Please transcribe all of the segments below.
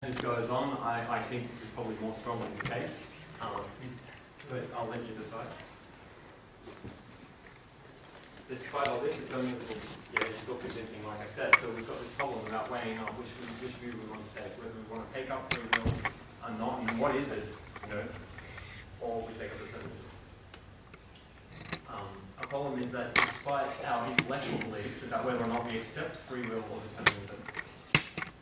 this goes on, I think this is probably more strongly the case, but I'll let you decide. Despite all this, determinism is still convincing, like I said. So we've got this problem about weighing up which view we want to take, whether we want to take up free will or not, and what is it, or we take up determinism. A problem is that despite our intellectual beliefs about whether or not we accept free will or determinism,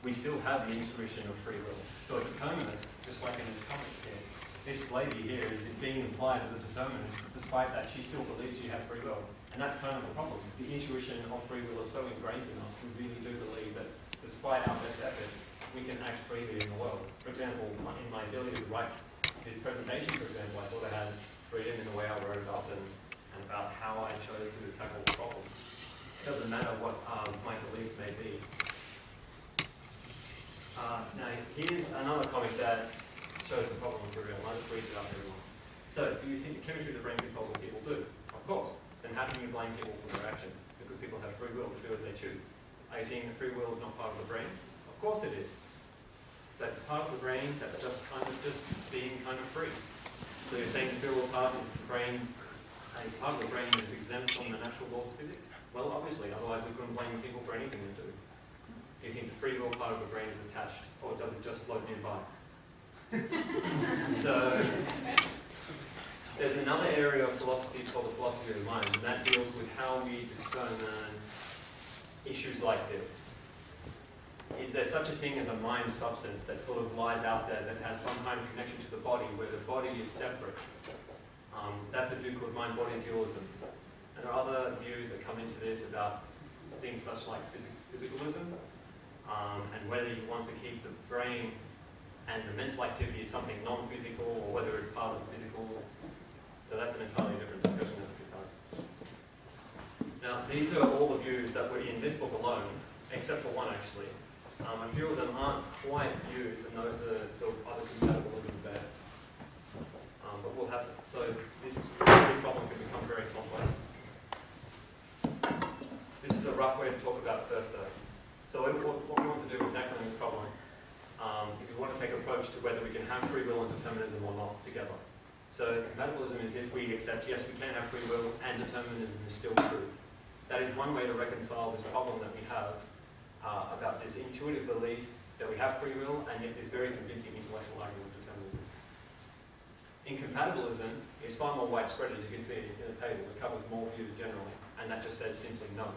we still have the intuition of free will. So a determinist, just like in this comic here, this lady here is being implied as a determinist, but despite that she still believes she has free will. And that's kind of the problem. The intuition of free will is so ingrained in us, we really do believe that despite our best efforts, we can act freely in the world. For example, in my ability to write this presentation, for example, I thought I had freedom in the way I wrote it up and about how I chose to tackle the problem. It doesn't matter what my beliefs may be. Now, here's another comic that shows the problem for real. I'll just read it up everyone. So, do you think the chemistry of the brain controls what people do? Of course. Then how can you blame people for their actions? Because people have free will to do as they choose. Are you saying that free will is not part of the brain? Of course it is. That's part of the brain that's just being kind of free. So you're saying the free will part is the brain, is part of the brain that is exempt from the natural laws of physics? Well, obviously, otherwise we couldn't blame people for anything they do. Do you think the free will part of the brain is attached, or does it just float nearby? So, there's another area of philosophy called the philosophy of the mind, and that deals with how we determine issues like this. Is there such a thing as a mind substance that sort of lies out there that has some kind of connection to the body, where the body is separate? That's a view called mind-body dualism. And there are other views that come into this about things such like physicalism, and whether you want to keep the brain and the mental activity as something non-physical, or whether it's part of the physical. So that's an entirely different discussion that we could have. Now, these are all the views that were in this book alone, except for one actually. A few of them aren't quite views, and those are still other compatibilisms there. But we'll have, so this problem can become very complex. This is a rough way to talk about it first though. So what we want to do with tackling this problem is we want to take an approach to whether we can have free will and determinism or not together. So compatibilism is if we accept, yes, we can have free will and determinism is still true. That is one way to reconcile this problem that we have about this intuitive belief that we have free will and yet this very convincing intellectual argument of determinism. Incompatibilism is far more widespread, as you can see in the table. It covers more views generally, and that just says simply no.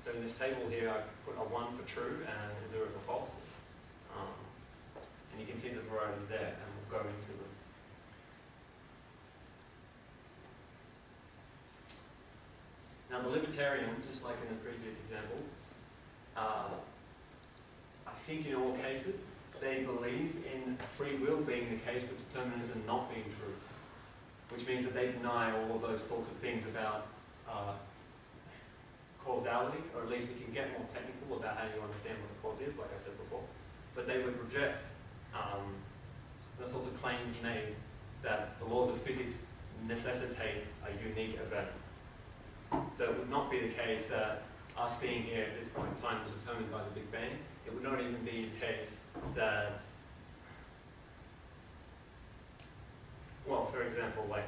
So in this table here, I've put a 1 for true and a 0 for false. And you can see the varieties there, and we'll go into them. Now the libertarian, just like in the previous example, I think in all cases, they believe in free will being the case, but determinism not being true. Which means that they deny all of those sorts of things about causality, or at least they can get more technical about how you understand what the cause is, like I said before. But they would reject the sorts of claims made that the laws of physics necessitate a unique event. So it would not be the case that us being here at this point in time was determined by the Big Bang. It would not even be the case that, well, for example, like,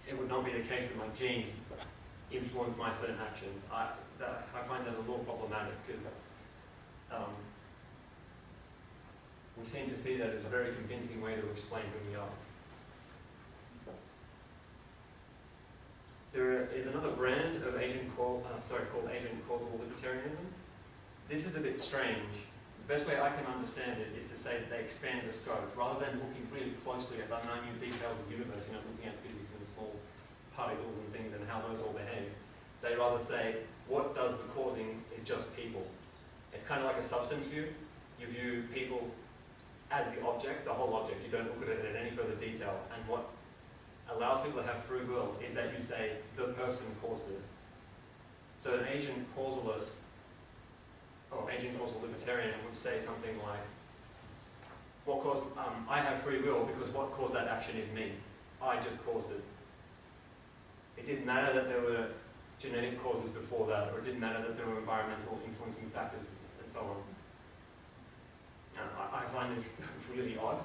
it would not be the case that my genes influence my certain actions. I find that a little problematic because we seem to see that as a very convincing way to explain who we are. There is another brand of called agent causal libertarianism. This is a bit strange. The best way I can understand it is to say that they expand the scope. Rather than looking really closely at the minute details of the universe, looking at physics and small particles and things and how those all behave, they rather say, what does the causing is just people. It's kind of like a substance view. You view people as the object, the whole object. You don't look at it in any further detail. And what allows people to have free will is that you say, the person caused it. So an agent causalist, or agent causal libertarian would say something like, I have free will because what caused that action is me. I just caused it. It didn't matter that there were genetic causes before that, or it didn't matter that there were environmental influencing factors, and so on. I find this really odd.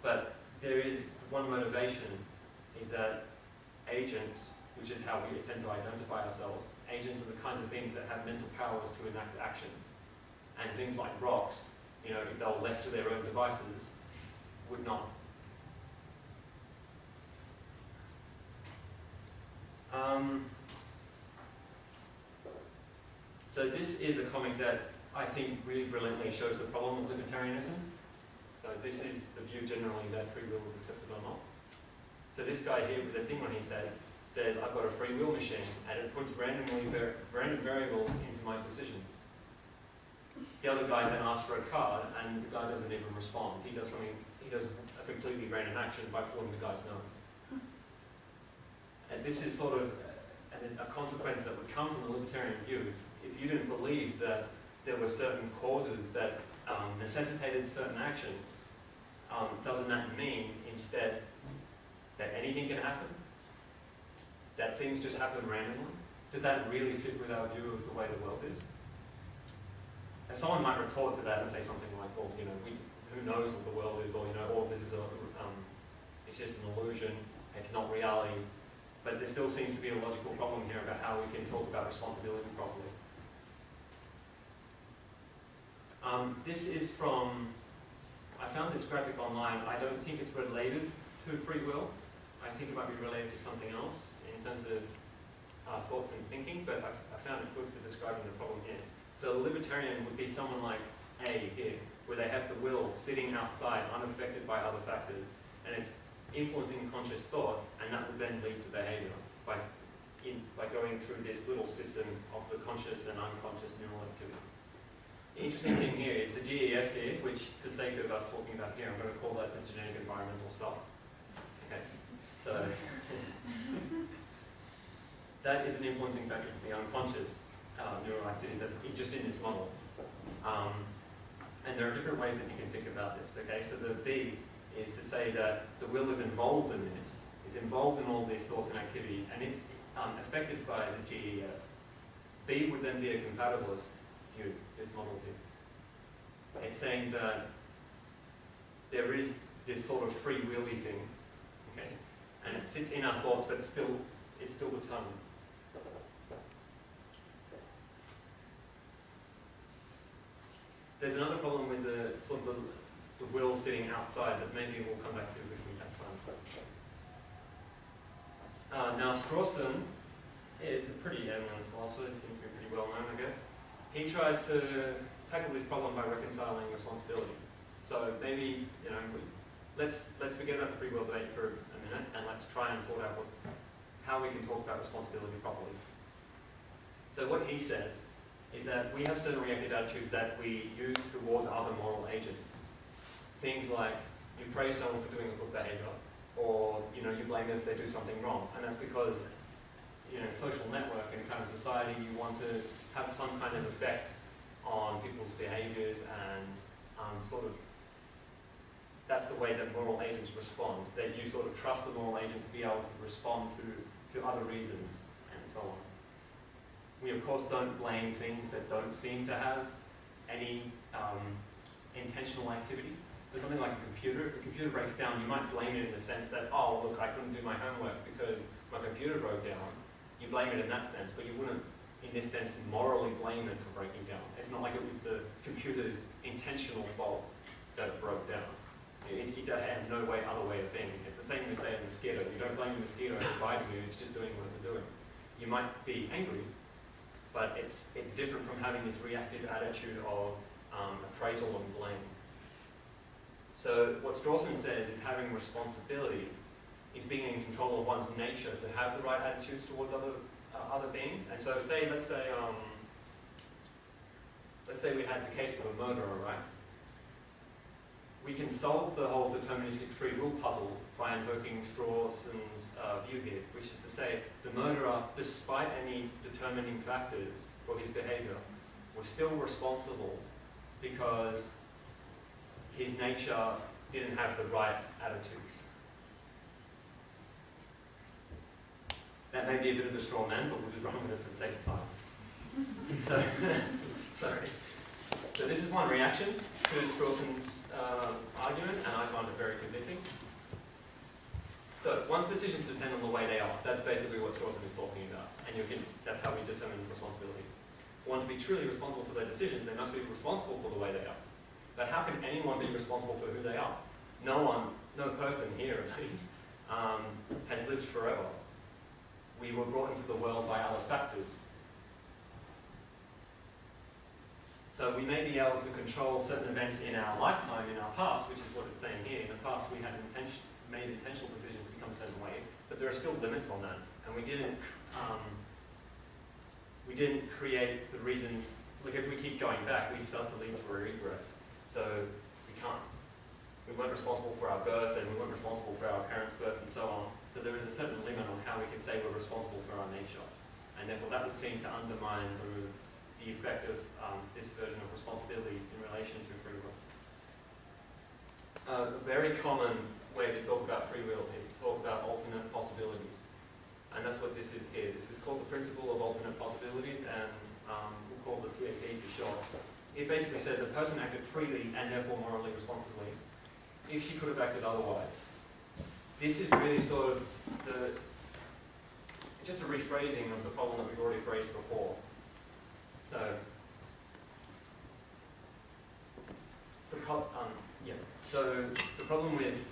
But there is one motivation, is that agents, which is how we tend to identify ourselves, agents are the kinds of things that have mental powers to enact actions. And things like rocks, you know, if they were left to their own devices, would not. So this is a comic that I think really brilliantly shows the problem of libertarianism. So this is the view generally that free will is accepted or not. So this guy here with the thing on his head says, I've got a free will machine and it puts random variables into my decisions. The other guy then asks for a card and the guy doesn't even respond. He does a completely random action by pulling the guy's nose. And this is sort of a consequence that would come from the libertarian view. If you didn't believe that there were certain causes that necessitated certain actions, doesn't that mean instead that anything can happen? That things just happen randomly? Does that really fit with our view of the way the world is? And someone might retort to that and say something like, well, you know, who knows what the world is, or, you know, all this is it's just an illusion, it's not reality. But there still seems to be a logical problem here about how we can talk about responsibility properly. This is from, I found this graphic online. I don't think it's related to free will. I think it might be related to something else in terms of thoughts and thinking, but I found it good for describing the problem here. So a libertarian would be someone like A here, where they have the will sitting outside, unaffected by other factors, and it's influencing conscious thought, and that would then lead to behavior by going through this little system of the conscious and unconscious neural activity. The interesting thing here is the GES here, which for sake of us talking about here, I'm going to call that the genetic environmental stuff. Okay, so that is an influencing factor for the unconscious neural activity that just in this model. And there are different ways that you can think about this. Okay, so the B is to say that the will is involved in this, is involved in all these thoughts and activities, and it's affected by the GES. B would then be a compatibilist view, this model here. It's saying that there is this sort of free willy thing, okay, and it sits in our thoughts, but it's still determined. There's another problem with the sort of the will sitting outside that maybe we'll come back to if we have time. Now Strawson is a pretty eminent philosopher, seems to be pretty well known, I guess. He tries to tackle this problem by reconciling responsibility. So maybe, you know, let's forget about the free will debate for a minute and let's try and sort out how we can talk about responsibility properly. So what he says is that we have certain reactive attitudes that we use towards other moral agents. Things like you praise someone for doing a good behavior, or you blame them if they do something wrong, and that's because social network and kind of society, you want to have some kind of effect on people's behaviors, and that's the way that moral agents respond. That you sort of trust the moral agent to be able to respond to other reasons and so on. We of course don't blame things that don't seem to have any intentional activity. So something like a computer, if the computer breaks down, you might blame it in the sense that, oh look, I couldn't do my homework because my computer broke down. You blame it in that sense, but you wouldn't, in this sense, morally blame it for breaking down. It's not like it was the computer's intentional fault that it broke down. It has no other way of being. It's the same as say a mosquito. You don't blame the mosquito for biting you, it's just doing what it's doing. You might be angry, but it's different from having this reactive attitude of appraisal and blame. So what Strawson says is having responsibility is being in control of one's nature to have the right attitudes towards other beings. And so let's say we had the case of a murderer, right? We can solve the whole deterministic free will puzzle by invoking Strawson's view here, which is to say the murderer, despite any determining factors for his behavior, was still responsible because his nature didn't have the right attitudes. That may be a bit of a straw man, but we'll just run with it for the sake of time. Sorry. So this is one reaction to Strawson's argument, and I find it very convincing. So one's decisions depend on the way they are. That's basically what Strawson is talking about, and that's how we determine responsibility. For one to be truly responsible for their decisions, they must be responsible for the way they are. But how can anyone be responsible for who they are? No person here at least, has lived forever. We were brought into the world by other factors. So we may be able to control certain events in our lifetime, in our past, which is what it's saying here. In the past we had made intentional decisions to become a certain way, but there are still limits on that. And we didn't create the reasons. Like if we keep going back, we start to lead to a regress. So we can't. We weren't responsible for our birth, and we weren't responsible for our parents' birth, and so on. So there is a certain limit on how we can say we're responsible for our nature. And therefore that would seem to undermine the effect of this version of responsibility in relation to free will. A very common way to talk about free will is to talk about alternate possibilities. And that's what this is here. This is called the principle of alternate possibilities, and we'll call it PAP for short. It basically says a person acted freely and therefore morally responsibly if she could have acted otherwise. This is really sort of just a rephrasing of the problem that we've already phrased before. So, the problem with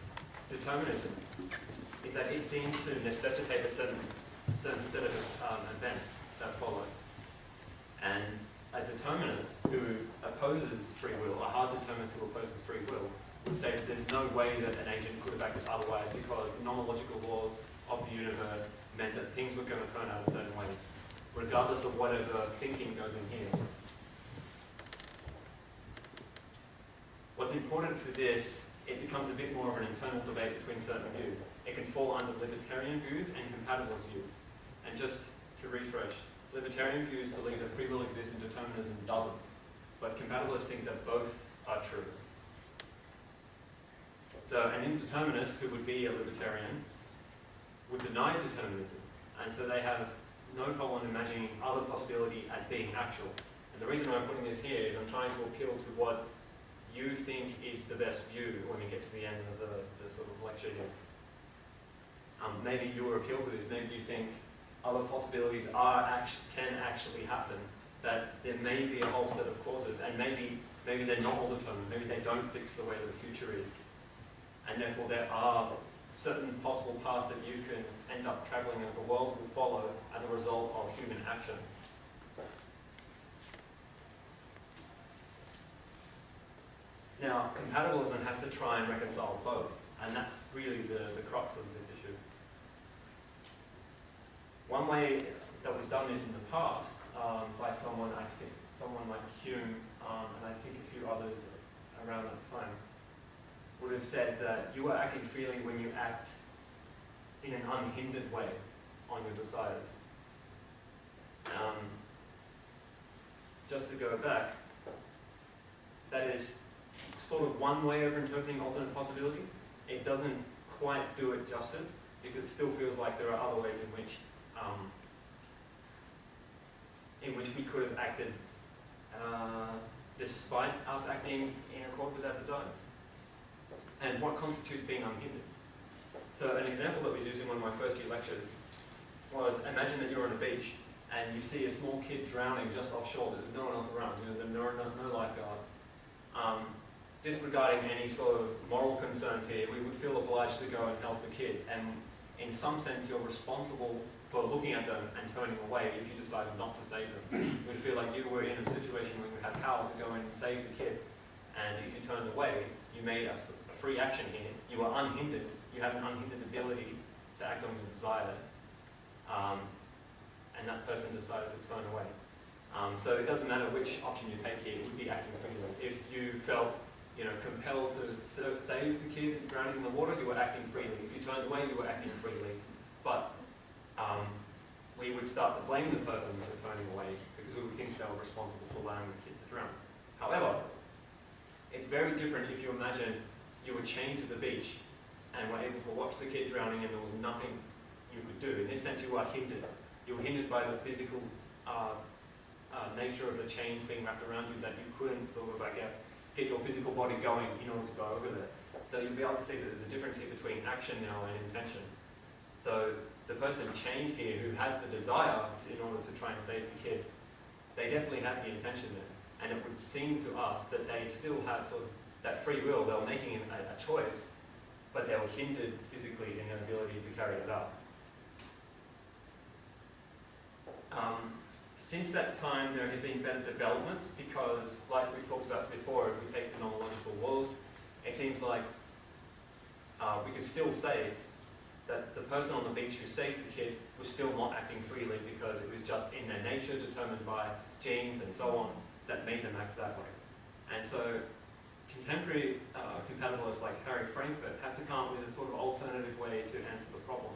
determinism is that it seems to necessitate a certain set of events that follow. And a determinist who opposes free will, a hard determinist who opposes free will, would say that there's no way that an agent could have acted otherwise because the non-logical laws of the universe meant that things were going to turn out a certain way, regardless of whatever thinking goes in here. What's important for this, it becomes a bit more of an internal debate between certain views. It can fall under libertarian views and compatibilist views. And just to refresh, libertarian views believe that free will exists and determinism doesn't. But compatibilists think that both are true. So an indeterminist who would be a libertarian would deny determinism. And so they have no problem imagining other possibility as being actual. And the reason I'm putting this here is I'm trying to appeal to what you think is the best view when we get to the end of the sort of lecture here. Maybe you will appeal to this, maybe you think other possibilities can actually happen, that there may be a whole set of causes, and maybe they're not all determined, maybe they don't fix the way the future is. And therefore there are certain possible paths that you can end up traveling and the world will follow as a result of human action. Now, compatibilism has to try and reconcile both, and that's really the crux of this issue. One way that was done this in the past by someone like Hume, and I think a few others around that time, would have said that you are acting freely when you act in an unhindered way on your desires. Just to go back, that is sort of one way of interpreting alternate possibility. It doesn't quite do it justice, because it still feels like there are other ways in which we could have acted despite us acting in accord with our desires. And what constitutes being unhindered? So an example that we used in one of my first year lectures was, imagine that you're on a beach and you see a small kid drowning just offshore, there's no one else around, there are no lifeguards. Disregarding any sort of moral concerns here, we would feel obliged to go and help the kid. And in some sense, you're responsible for looking at them and turning away if you decided not to save them. We'd feel like you were in a situation where you had power to go in and save the kid. And if you turned away, you made a free action here. You were unhindered. You had an unhindered ability to act on your desire. And that person decided to turn away. So it doesn't matter which option you take here, you would be acting freely. If you felt compelled to save the kid drowning in the water, you were acting freely. If you turned away, you were acting freely. But we would start to blame the person for turning away because we would think they were responsible for allowing the kid to drown. However, it's very different if you imagine you were chained to the beach and were able to watch the kid drowning and there was nothing you could do. In this sense, you are hindered. You were hindered by the physical nature of the chains being wrapped around you that you couldn't sort of, I guess, get your physical body going in order to go over there. So you'll be able to see that there's a difference here between action now and intention. So the person chained here who has the desire in order to try and save the kid, they definitely have the intention there. And it would seem to us that they still have sort of that free will. They were making a choice, but they were hindered physically in their ability to carry it out. Since that time, there have been better developments because, like we talked about before, if we take the nomological laws, it seems like we could still say that the person on the beach who saved the kid was still not acting freely because it was just in their nature, determined by genes and so on, that made them act that way. And so contemporary compatibilists like Harry Frankfurt have to come up with a sort of alternative way to answer the problem.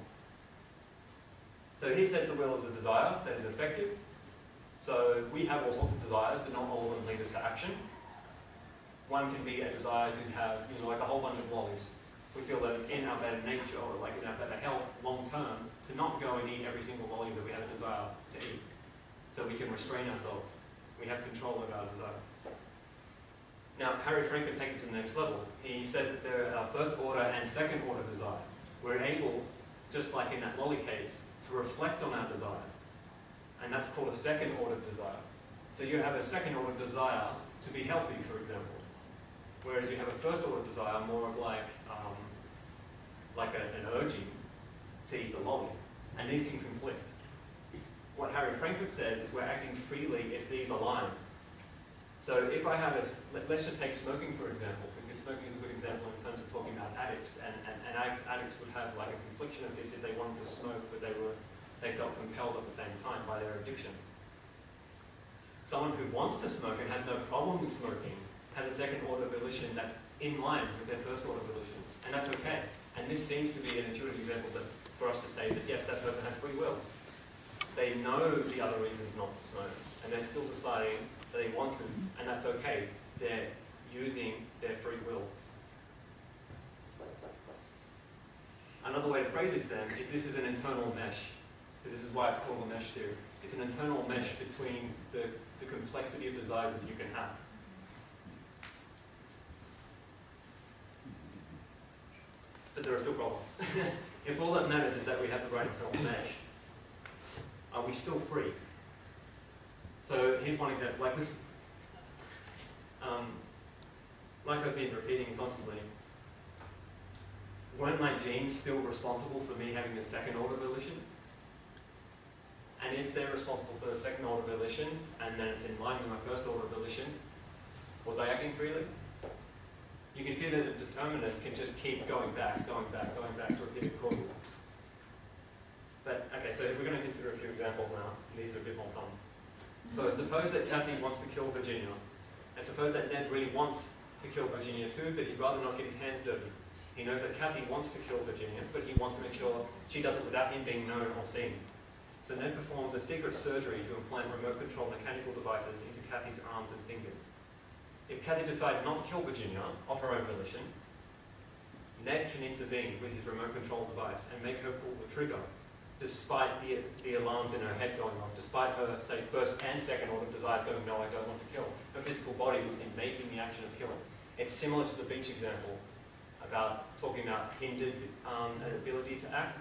So he says the will is a desire that is effective. So we have all sorts of desires, but not all of them lead us to action. One can be a desire to have, like a whole bunch of lollies. We feel that it's in our better nature, or like in our better health, long term, to not go and eat every single lolly that we have a desire to eat. So we can restrain ourselves. We have control over our desires. Now, Harry Frankfurt takes it to the next level. He says that there are first order and second order desires. We're able, just like in that lolly case, to reflect on our desires. And that's called a second order desire. So you have a second order desire to be healthy, for example. Whereas you have a first order desire more of like an urging to eat the lolly. And these can conflict. What Harry Frankfurt says is we're acting freely if these align. So if I have let's just take smoking for example, because smoking is a good example in terms of talking about addicts, and addicts would have like a confliction of this if they wanted to smoke, but they felt compelled at the same time by their addiction. Someone who wants to smoke and has no problem with smoking has a second order volition that's in line with their first order volition, and that's okay. And this seems to be an intuitive example for us to say that yes, that person has free will. They know the other reasons not to smoke, and they're still deciding that they want to, and that's okay. They're using their free will. Another way to phrase this then is this is an internal mesh. So this is why it's called a mesh theory. It's an internal mesh between the complexity of desires that you can have. But there are still problems. If all that matters is that we have the right internal mesh, are we still free? So here's one example. Like I've been repeating constantly, weren't my genes still responsible for me having the second order volitions? And if they're responsible for the second order volitions, and then it's in line with my first order volitions, was I acting freely? You can see that the determinist can just keep going back to repeated causes. But, okay, so we're going to consider a few examples now. These are a bit more fun. So suppose that Kathy wants to kill Virginia, and suppose that Ned really wants to kill Virginia too, but he'd rather not get his hands dirty. He knows that Kathy wants to kill Virginia, but he wants to make sure she does it without him being known or seen. So Ned performs a secret surgery to implant remote-controlled mechanical devices into Kathy's arms and fingers. If Kathy decides not to kill Virginia of her own volition, Ned can intervene with his remote-controlled device and make her pull the trigger, despite the alarms in her head going off, despite her, say, first and second order desires going, no, I don't want to kill. Her physical body in making the action of killing. It's similar to the beach example about talking about hindered ability to act.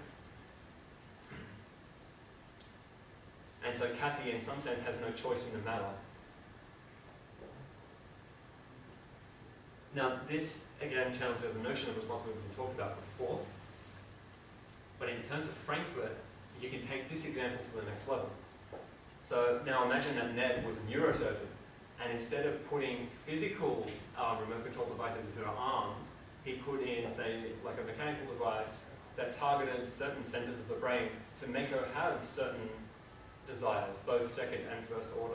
And so Kathy, in some sense, has no choice in the matter. Now, this, again, challenges the notion of responsibility we talked about before. But in terms of Frankfurt, you can take this example to the next level. So now imagine that Ned was a neurosurgeon, and instead of putting physical remote control devices into her arms, he put in, say, like a mechanical device that targeted certain centers of the brain to make her have certain desires, both second and first order.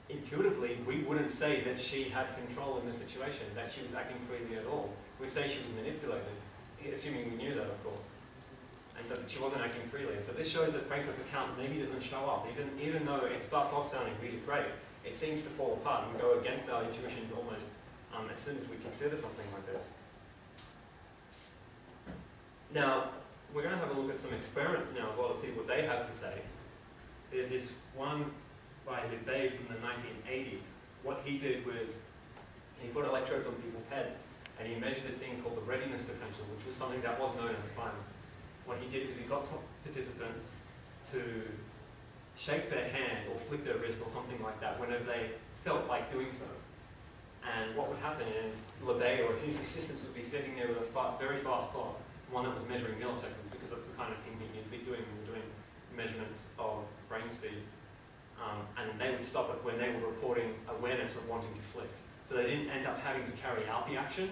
Intuitively, we wouldn't say that she had control in the situation, that she was acting freely at all. We'd say she was manipulated, assuming we knew that, of course. And so that she wasn't acting freely. And so this shows that Frankfurt's account maybe doesn't show up. Even though it starts off sounding really great, it seems to fall apart and go against our intuitions almost as soon as we consider something like this. Now, we're going to have a look at some experiments now as well to see what they have to say. there's this one by Libertarians from the 1980s. What he did was he put electrodes on people's heads and he measured a thing called the readiness potential, which was something that was known at the time. What he did was he got participants to shake their hand or flick their wrist or something like that whenever they felt like doing so. And what would happen is Lebet or his assistants would be sitting there with a very fast clock, one that was measuring milliseconds, because that's the kind of thing that you'd be doing when you're doing measurements of brain speed. And they would stop it when they were reporting awareness of wanting to flick. So they didn't end up having to carry out the action,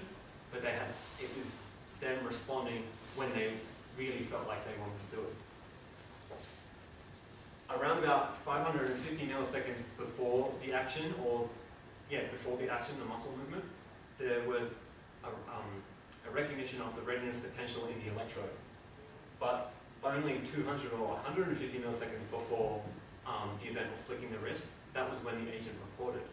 but it was them responding when they really felt like they wanted to do it. Around about 550 milliseconds before the action, the muscle movement, there was a recognition of the readiness potential in the electrodes. But only 200 or 150 milliseconds before the event of flicking the wrist, that was when the agent reported.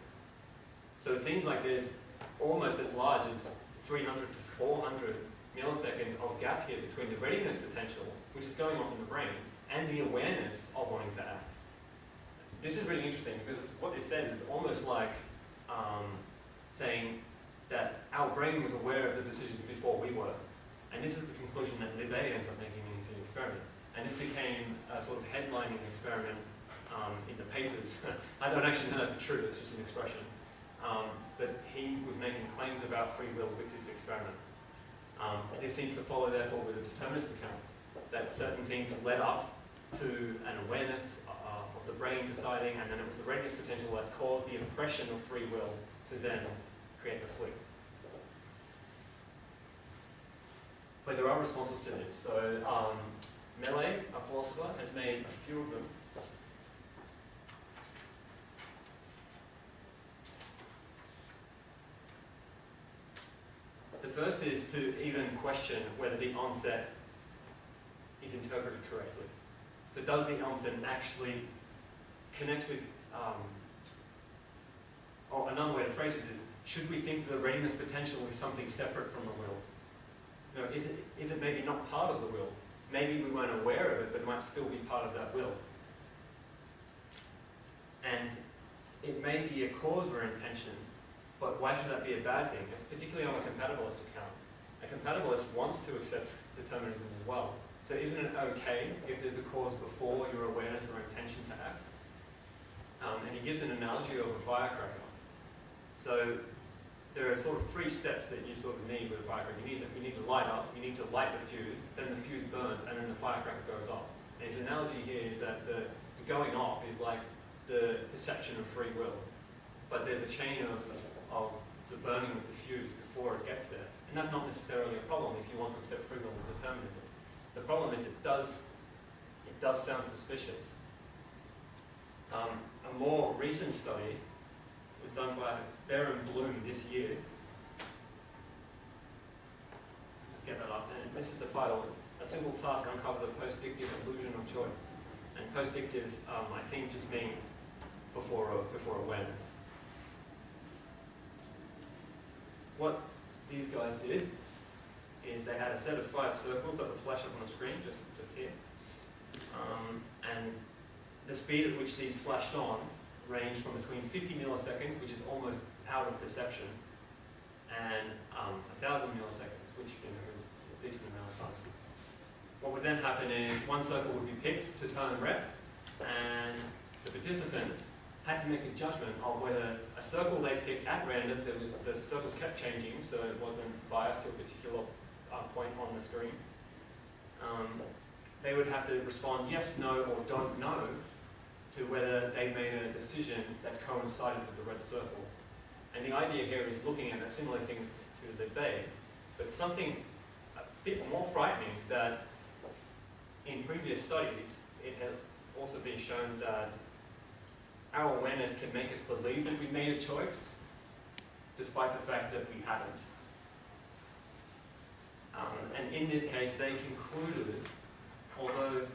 So it seems like there's almost as large as 300 to 400 milliseconds of gap here between the readiness potential, which is going on in the brain, and the awareness of wanting to act. This is really interesting because what this says is almost like saying that our brain was aware of the decisions before we were. And this is the conclusion that Libet ends up making in his experiment. And this became a sort of headlining experiment in the papers. I don't actually know that for true, it's just an expression. But he was making claims about free will with this experiment. This seems to follow, therefore, with a determinist account, that certain things led up to an awareness of the brain deciding, and then it was the readiness potential that caused the impression of free will to then create the flick. But there are responses to this. So Melee, a philosopher, has made a few of them. The first is to even question whether the onset is interpreted correctly. So does the onset actually connect with, or another way to phrase this is, should we think that the readiness potential is something separate from the will? You know, is it maybe not part of the will? Maybe we weren't aware of it, but it might still be part of that will. And it may be a cause or intention, but why should that be a bad thing? It's particularly on a compatibilist account. A compatibilist wants to accept determinism as well. So isn't it okay if there's a cause before your awareness or intention to act? And he gives an analogy of a firecracker. So there are sort of three steps that you sort of need with a firecracker. You need to light up, you need to light the fuse, then the fuse burns, and then the firecracker goes off. And his analogy here is that the going off is like the perception of free will. But there's a chain of the burning of the fuse before it gets there. And that's not necessarily a problem if you want to accept free will and determinism. The problem is it does sound suspicious. A more recent study was done by Bear and Bloom this year. Just get that up. And this is the title. A simple task uncovers a post-dictive illusion of choice. And post-dictive, I think, just means before awareness. What these guys did is they had a set of 5 circles that would flash up on the screen, just here. And the speed at which these flashed on ranged from between 50 milliseconds, which is almost out of perception, and 1,000 milliseconds, which is a decent amount of time. What would then happen is one circle would be picked to turn rep, and the participants had to make a judgment of whether a circle they picked at random, the circles kept changing, so it wasn't biased to a particular point on the screen. They would have to respond yes, no, or don't know to whether they made a decision that coincided with the red circle. And the idea here is looking at a similar thing to the bay, but something a bit more frightening, that in previous studies, it had also been shown that our awareness can make us believe that we made a choice, despite the fact that we hadn't. And in this case, they concluded, although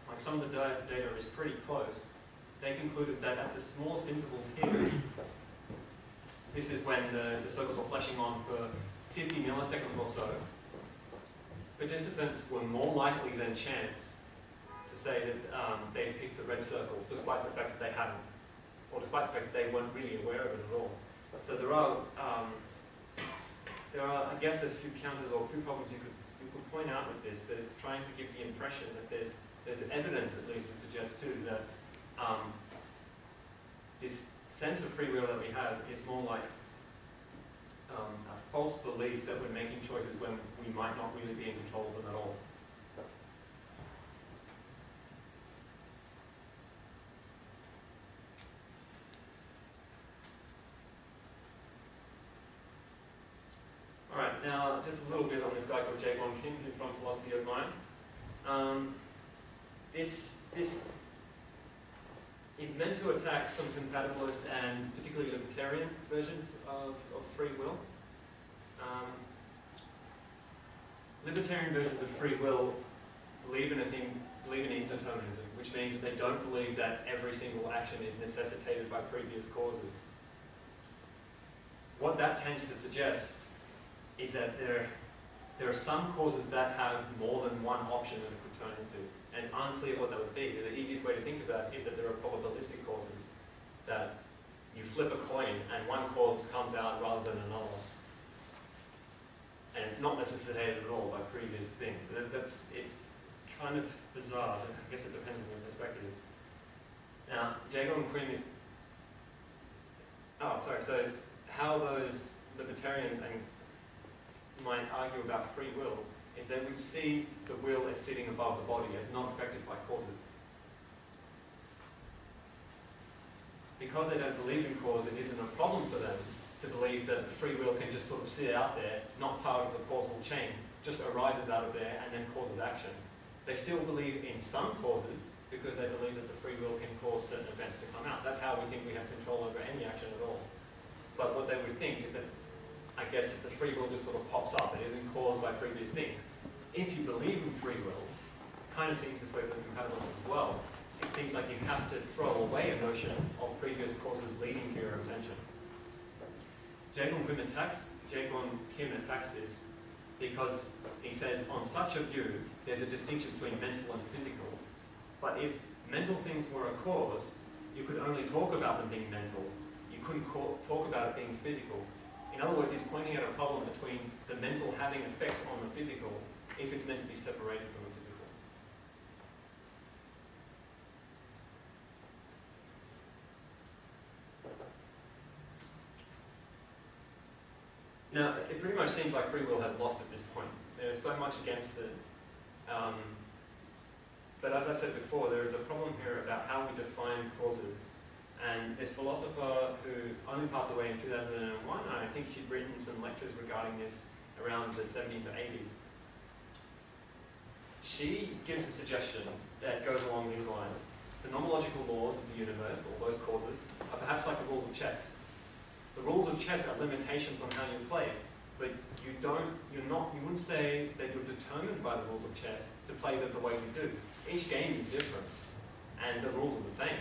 like some of the data is pretty close, they concluded that at the smallest intervals here, this is when the circles are flashing on for 50 milliseconds or so, participants were more likely than chance to to say that they picked the red circle, despite the fact that they hadn't, or despite the fact that they weren't really aware of it at all. So there are, I guess, a few counters or a few problems you could point out with this, but it's trying to give the impression that there's evidence, at least, that suggests too that this sense of free will that we have is more like a false belief that we're making choices when we might not really be in control of them at all. Alright, now just a little bit on this guy called Jae-Gon Kim, who's from Philosophy of Mind. This is meant to attack some compatibilist and particularly libertarian versions of free will. Libertarian versions of free will believe in indeterminism, which means that they don't believe that every single action is necessitated by previous causes. What that tends to suggest is that there are some causes that have more than one option that it could turn into. And it's unclear what that would be. The easiest way to think of that is that there are probabilistic causes, that you flip a coin and one cause comes out rather than another. And it's not necessitated at all by previous things. It's kind of bizarre. I guess it depends on your perspective. Now, Jae-Gon Kim, so how those libertarians might argue about free will is they would see the will as sitting above the body, as not affected by causes. Because they don't believe in cause, it isn't a problem for them to believe that the free will can just sort of sit out there, not part of the causal chain, just arises out of there and then causes action. They still believe in some causes because they believe that the free will can cause certain events to come out. That's how we think we have control over any action at all. But what they would think is that, I guess, that the free will just sort of pops up and isn't caused by previous things. If you believe in free will, it kind of seems this way for the compatibilists as well. It seems like you have to throw away a notion of previous causes leading to your intention. Jae-Gon Kim attacks this because he says, on such a view, there's a distinction between mental and physical. But if mental things were a cause, you could only talk about them being mental. You couldn't talk about it being physical. In other words, he's pointing out a problem between the mental having effects on the physical if it's meant to be separated from the physical. Now, it pretty much seems like free will has lost at this point. There's so much against it. But as I said before, there is a problem here about how we define causes. And this philosopher who only passed away in 2001, I think she'd written some lectures regarding this around the 70s or 80s. She gives a suggestion that goes along these lines. The nomological laws of the universe, or those causes, are perhaps like the rules of chess. The rules of chess are limitations on how you play, but you wouldn't say that you're determined by the rules of chess to play them the way you do. Each game is different, and the rules are the same.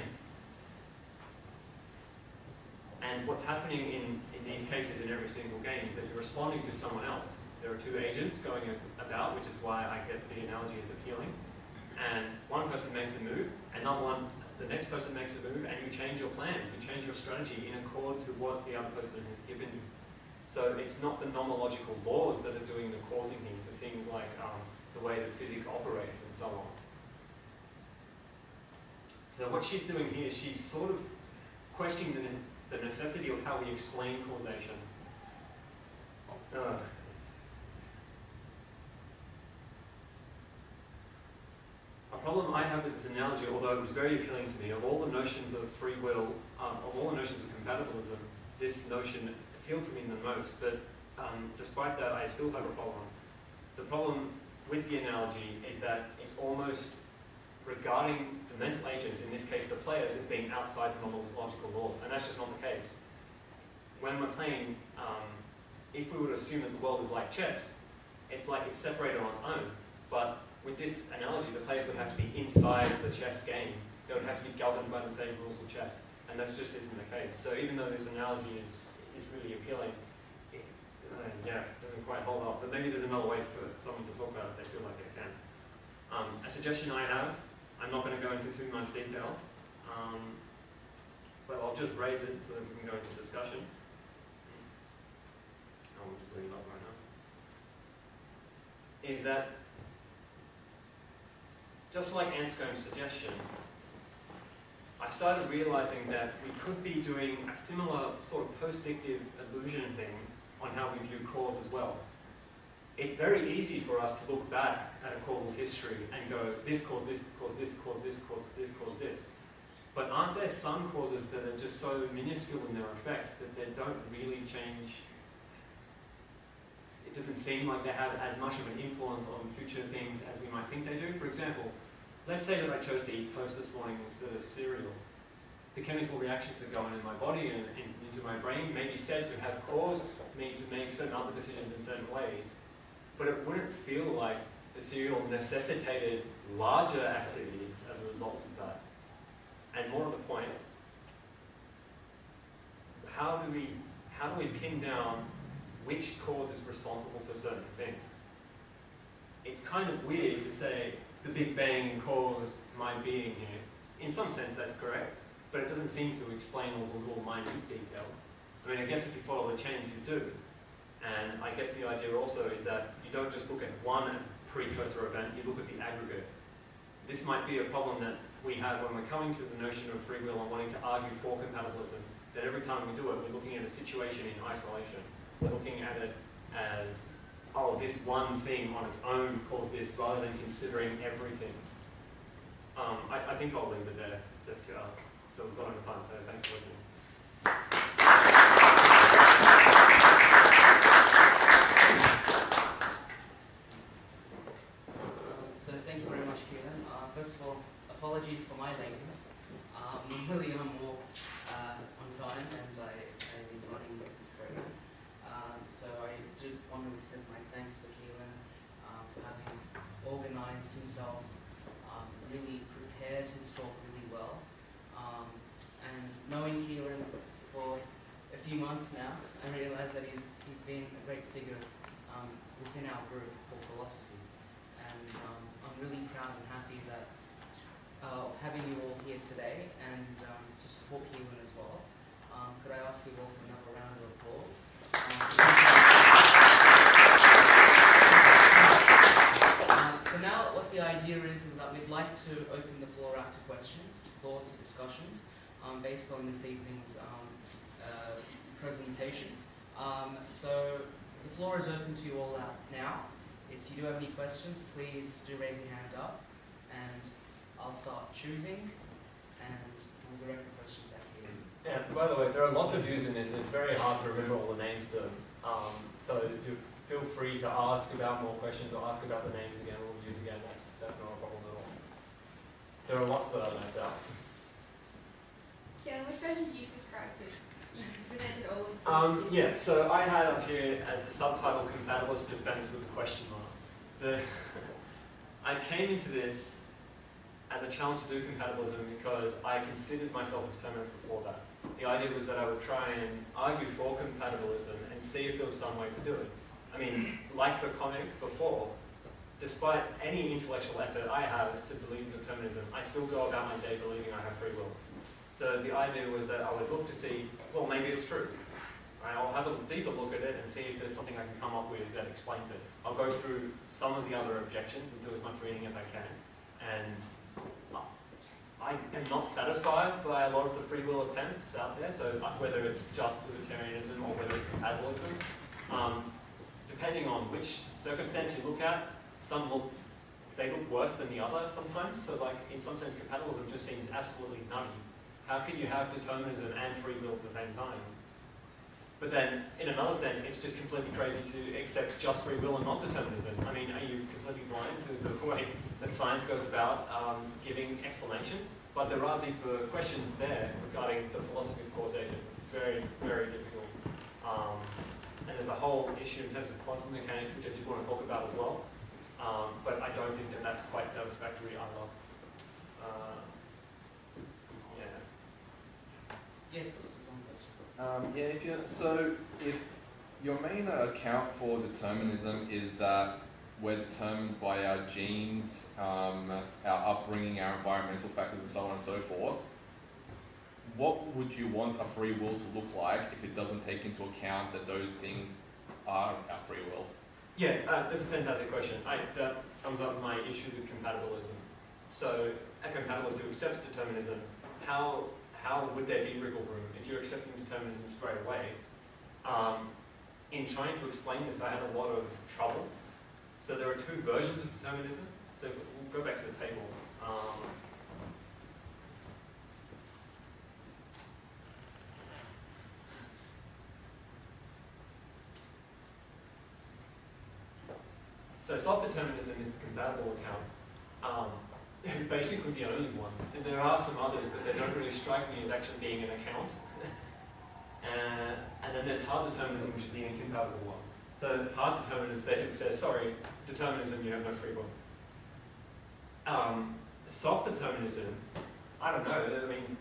And what's happening in these cases in every single game is that you're responding to someone else. There are two agents going about, which is why I guess the analogy is appealing. And one person makes a move, the next person makes a move, and you change your plans, you change your strategy in accord to what the other person has given you. So it's not the nomological laws that are doing the causing here, the things like the way that physics operates and so on. So what she's doing here, she's sort of questioning the necessity of how we explain causation. A problem I have with this analogy, although it was very appealing to me, of all the notions of free will, of all the notions of compatibilism, this notion appealed to me the most, but despite that, I still have a problem. The problem with the analogy is that it's almost regarding the mental agents, in this case the players, as being outside the nomological laws, and that's just not the case. When we're playing, if we were to assume that the world is like chess, it's like it's separated on its own, but with this analogy, the players would have to be inside the chess game. They would have to be governed by the same rules of chess, and that just isn't the case. So even though this analogy is really appealing, it doesn't quite hold up, but maybe there's another way for someone to talk about it if they feel like they can. A suggestion I have, I'm not going to go into too much detail, but I'll just raise it so that we can go into discussion. I'll just leave it up right now. Is that, just like Anscombe's suggestion, I started realizing that we could be doing a similar sort of post-dictive illusion thing on how we view cause as well. It's very easy for us to look back at a causal history and go, this caused this, caused this, caused this, caused this, caused this. But aren't there some causes that are just so minuscule in their effect that they don't really change? It doesn't seem like they have as much of an influence on future things as we might think they do. For example, let's say that I chose to eat toast this morning instead of cereal. The chemical reactions that go on in my body and into my brain may be said to have caused me to make certain other decisions in certain ways. But it wouldn't feel like the cereal necessitated larger activities as a result of that. And more to the point, how do we pin down which cause is responsible for certain things? It's kind of weird to say the Big Bang caused my being here. In some sense that's correct, but it doesn't seem to explain all the little minute details. I mean, I guess if you follow the chain, you do. And I guess the idea also is that you don't just look at one precursor event, you look at the aggregate. This might be a problem that we have when we're coming to the notion of free will and wanting to argue for compatibilism, that every time we do it, we're looking at a situation in isolation. We're looking at it as, oh, this one thing on its own caused this, rather than considering everything. I think I'll leave it there, just so we've got over time, so thanks for listening. So thank you very much, Keelan. First of all, apologies for my lateness. Really am more on time, and I've been running this program. So I do want to extend my thanks for Keelan for having organised himself, really prepared his talk really well. And knowing Keelan for a few months now, I realise that he's been a great figure within our group for philosophy. And I'm really proud and happy that of having you all here today, and to support Keelan as well. Could I ask you all for another round of applause? So now what the idea is that we'd like to open the floor out to questions, thoughts, discussions, based on this evening's presentation. So the floor is open to you all out now. If you do have any questions, please do raise your hand up, and I'll start choosing, and we'll direct the questions at you. Yeah, by the way, there are lots of views in this, and it's very hard to remember all the names to them. So you feel free to ask about more questions or ask about the names again or views again. That's not a problem at all. There are lots that I left out. Keelan, which version do you subscribe to? You presented all of these. Yeah, so I had up here as the subtitle Compatibilist Defense with a question mark. I came into this as a challenge to do compatibilism because I considered myself a determinist before that. The idea was that I would try and argue for compatibilism and see if there was some way to do it. I mean, like the comic before, despite any intellectual effort I have to believe in determinism, I still go about my day believing I have free will. So the idea was that I would look to see, well, maybe it's true. I'll have a deeper look at it and see if there's something I can come up with that explains it. I'll go through some of the other objections and do as much reading as I can. And I am not satisfied by a lot of the free will attempts out there, so whether it's just libertarianism or whether it's compatibilism. Depending on which circumstance you look at, some look worse than the other sometimes. So like in some sense compatibilism just seems absolutely nutty. How can you have determinism and free will at the same time? But then, in another sense, it's just completely crazy to accept just free will and not determinism. I mean, are you completely blind to the way that science goes about giving explanations? But there are deeper questions there regarding the philosophy of causation. Very, very difficult. And there's a whole issue in terms of quantum mechanics, which I just want to talk about as well. But I don't think that that's quite satisfactory either. Yes. So if your main account for determinism is that we're determined by our genes, our upbringing, our environmental factors, and so on and so forth, what would you want a free will to look like if it doesn't take into account that those things are our free will? Yeah, that's a fantastic question. That sums up my issue with compatibilism. So, a compatibilist who accepts determinism, how would there be wiggle room if you're accepting determinism straight away? In trying to explain this, I had a lot of trouble. So there are two versions of determinism. So we'll go back to the table. So soft determinism is the compatible account. Basically the only one. And there are some others, but they don't really strike me as actually being an account. And then there's hard determinism, which is the incompatible one. So hard determinism basically says, sorry, determinism, you have no free will. Soft determinism, I don't know, I mean,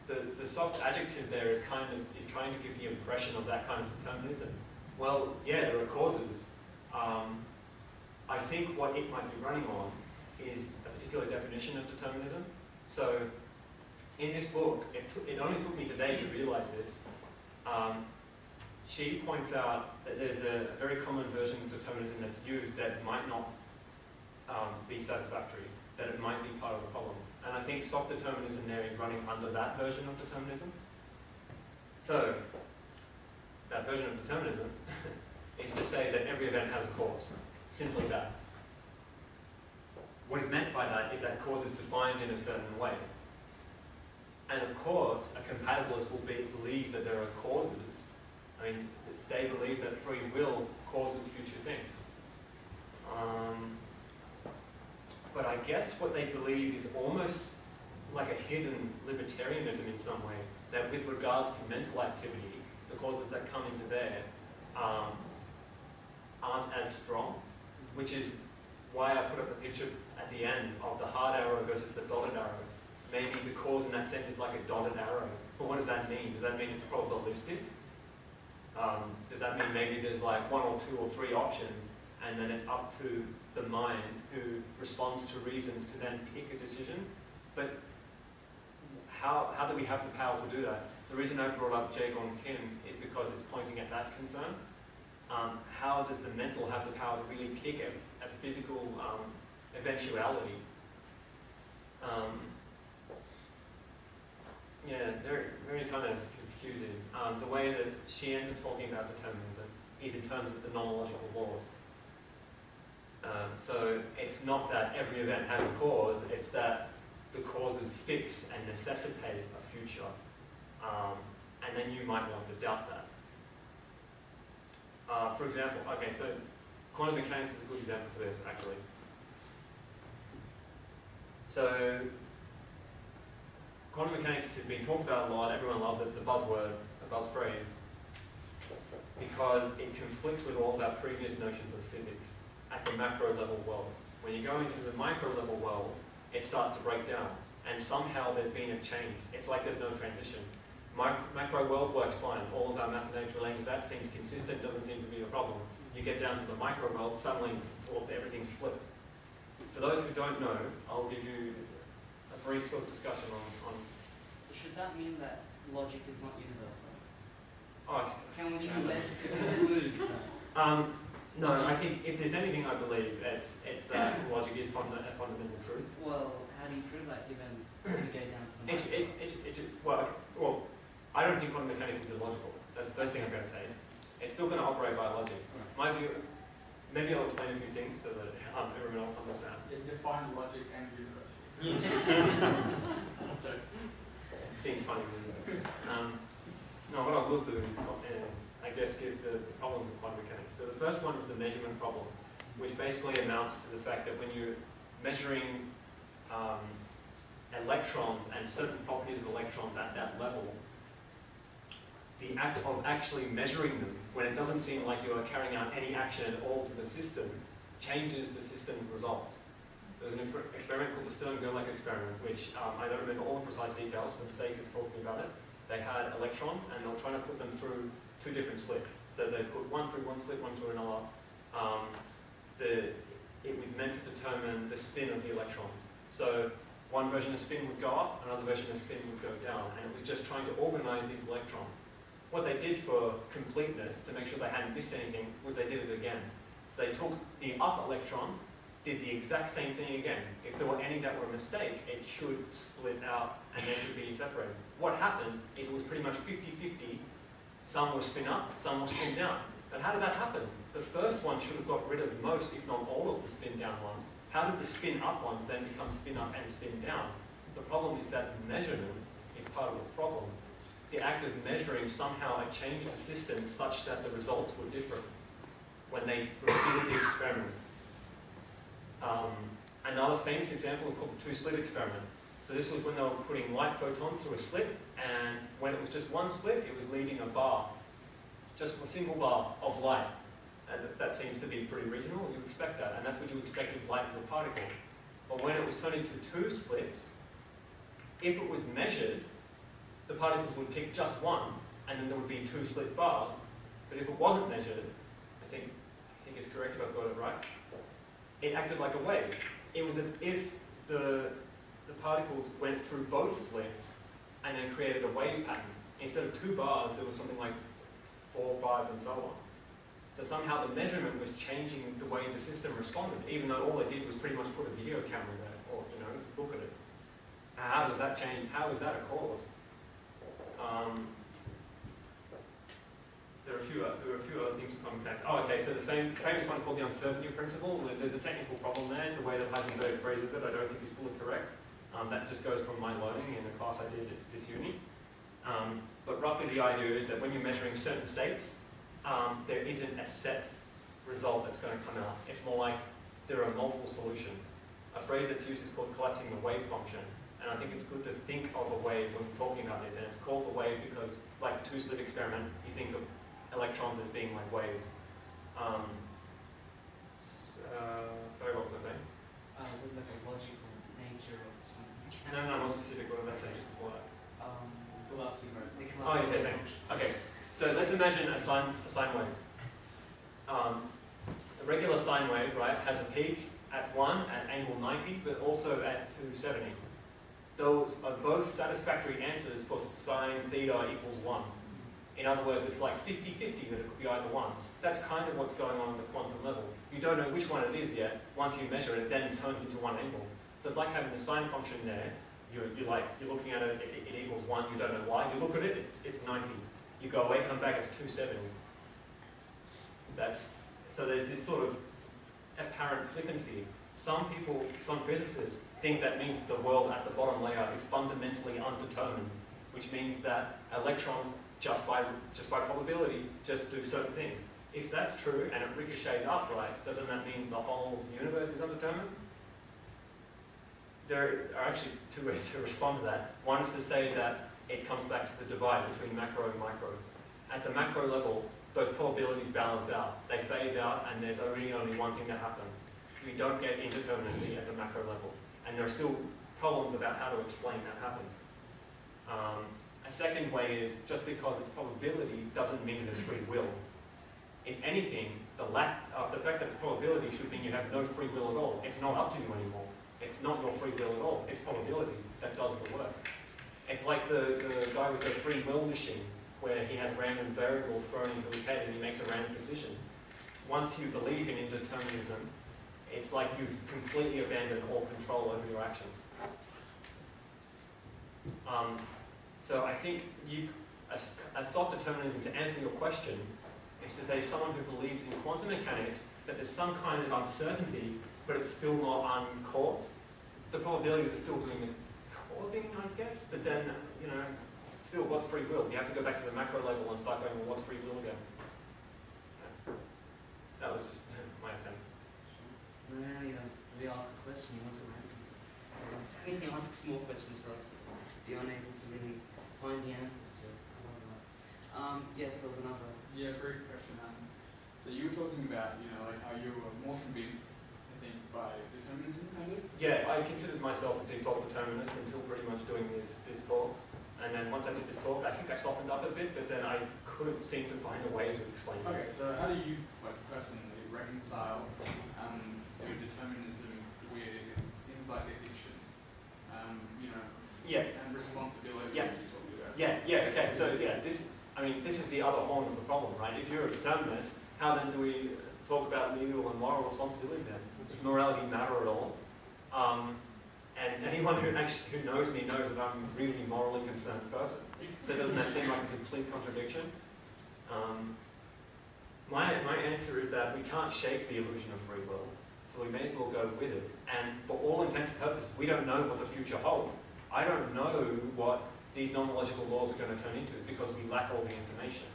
the soft adjective there is trying to give the impression of that kind of determinism. Well, yeah, there are causes. I think what it might be running on is a particular definition of determinism. So in this book, it only took me today to realize this. She points out that there's a very common version of determinism that's used that might not be satisfactory, that it might be part of the problem. And I think soft determinism there is running under that version of determinism. So that version of determinism is to say that every event has a cause. Simply that. What is meant by that is that cause is defined in a certain way. And of course, a compatibilist will believe that there are causes. I mean, they believe that free will causes future things. But I guess what they believe is almost like a hidden libertarianism in some way, that with regards to mental activity, the causes that come into there aren't as strong, which is why I put up the picture at the end of the hard arrow versus the dotted arrow. Maybe the cause in that sense is like a dotted arrow. But what does that mean? Does that mean it's probabilistic? Does that mean maybe there's like one or two or three options, and then it's up to the mind who responds to reasons to then pick a decision? But how do we have the power to do that? The reason I brought up Jae-Gon Kim is because it's pointing at that concern. How does the mental have the power to really pick a physical eventuality? Yeah, very, very kind of confusing. The way that she ends up talking about determinism is in terms of the nomological laws. So it's not that every event has a cause, it's that the causes fix and necessitate a future. And then you might want to doubt that. For example, okay, so quantum mechanics is a good example for this, actually. So quantum mechanics has been talked about a lot, everyone loves it, it's a buzzword, a buzz phrase, because it conflicts with all of our previous notions of physics at the macro level world. When you go into the micro level world, it starts to break down, and somehow there's been a change. It's like there's no transition. Macro world works fine, all of our mathematics relating to that seems consistent, doesn't seem to be a problem. You get down to the micro world, suddenly everything's flipped. For those who don't know, I'll give you a brief sort of discussion on So should that mean that logic is not universal? oh, Can we be led to conclude that? no, I think if there's anything I believe, it's that logic is a fundamental truth. Well, how do you prove that given we go down to the micro? Well, I don't think quantum mechanics is illogical. That's the first thing I'm going to say. It's still going to operate by logic. My view, maybe I'll explain a few things so that everyone else understands. Define logic and universe. Things funny. No, what I will do is I guess, give the problems of quantum mechanics. So the first one is the measurement problem, which basically amounts to the fact that when you're measuring electrons and certain properties of electrons at that level, the act of actually measuring them, when it doesn't seem like you are carrying out any action at all to the system, changes the system's results. There's an experiment called the Stern-Gerlach experiment, which I don't remember all the precise details for the sake of talking about it. They had electrons, and they were trying to put them through two different slits. So they put one through one slit, one through another. it was meant to determine the spin of the electrons. So one version of spin would go up, another version of spin would go down, and it was just trying to organize these electrons. What they did for completeness, to make sure they hadn't missed anything, was they did it again. So they took the up electrons, did the exact same thing again. If there were any that were a mistake, it should split out and they should be separated. What happened is it was pretty much 50-50. Some will spin up, some will spin down. But how did that happen? The first one should have got rid of most, if not all, of the spin down ones. How did the spin up ones then become spin up and spin down? The problem is that measurement is part of the problem. The act of measuring somehow changed the system such that the results were different when they repeated the experiment. Another famous example is called the two-slit experiment. So this was when they were putting light photons through a slit, and when it was just one slit, it was leaving a bar, just a single bar of light. And that seems to be pretty reasonable. You expect that, and that's what you expect if light was a particle. But when it was turned into two slits, if it was measured, the particles would pick just one, and then there would be two slit bars. But if it wasn't measured, I think it's correct if I've got it right, it acted like a wave. It was as if the particles went through both slits and then created a wave pattern. Instead of two bars, there was something like 4, 5, and so on. So somehow the measurement was changing the way the system responded, even though all they did was pretty much put a video camera there, or look at it. How does that change? How is that a cause? There are a few other things with common mechanics. Oh, okay, so the famous one called the uncertainty principle. There's a technical problem there. The way that Heisenberg phrases it, I don't think is fully correct. That just goes from my learning in the class I did at this uni. But roughly the idea is that when you're measuring certain states, there isn't a set result that's going to come out. It's more like there are multiple solutions. A phrase that's used is called collapsing the wave function. And I think it's good to think of a wave when we're talking about this. And it's called the wave because, like the two-slit experiment, you think of electrons as being like waves. Sorry, what was I saying? Is it like a logical nature of something? No, more specific. What did I say just before that? Collapsing wave. Oh, okay, thanks. Okay, so let's imagine a sine wave. A regular sine wave, right, has a peak at 1 at angle 90, but also at 270. Those are both satisfactory answers for sine theta equals 1. In other words, it's like 50-50 that it could be either one. That's kind of what's going on at the quantum level. You don't know which one it is yet. Once you measure it, it then turns into one angle. So it's like having the sine function there. You're looking at it, it equals 1, you don't know why. You look at it, it's 90. You go away, come back, it's 270. So there's this sort of apparent flippancy. Some physicists think that means the world at the bottom layer is fundamentally undetermined, which means that electrons, just by probability, just do certain things. If that's true and it ricochets upright, doesn't that mean the whole universe is undetermined? There are actually two ways to respond to that. One is to say that it comes back to the divide between macro and micro. At the macro level, those probabilities balance out. They phase out, and there's really only one thing that happens. We don't get indeterminacy at the macro level. And there are still problems about how to explain that happens. A second way is just because it's probability doesn't mean there's free will. If anything, the fact that it's probability should mean you have no free will at all. It's not up to you anymore. It's not your free will at all. It's probability that does the work. It's like the guy with the free will machine, where he has random variables thrown into his head and he makes a random decision. Once you believe in indeterminism, it's like you've completely abandoned all control over your actions. So I think a soft determinism, to answer your question, is to say someone who believes in quantum mechanics that there's some kind of uncertainty, but it's still not uncaused. The probabilities are still doing the causing, I guess, but then, still, what's free will? You have to go back to the macro level and start going, well, what's free will again? That was just my attempt. No, really, we ask the question, he wants some answers. He asks more questions for us to be unable to really find the answers to. Yes, there was another. Yeah, great question. So you were talking about, like how you were more convinced, I think, by determinism, kind of? Yeah, I considered myself a default determinist until pretty much doing this talk. And then once I did this talk, I think I softened up a bit, but then I couldn't seem to find a way to explain it. Okay, so how do you, personally reconcile responsibility Yeah. you're talking about. Okay, so this is the other horn of the problem, right? If you're a determinist, how then do we talk about legal and moral responsibility then? Does morality matter at all? And anyone who knows me knows that I'm a really morally concerned person. So doesn't that seem like a complete contradiction? My answer is that we can't shake the illusion of free will, so we may as well go with it. And for all intents and purposes, we don't know what the future holds. I don't know what these non-logical laws are going to turn into because we lack all the information.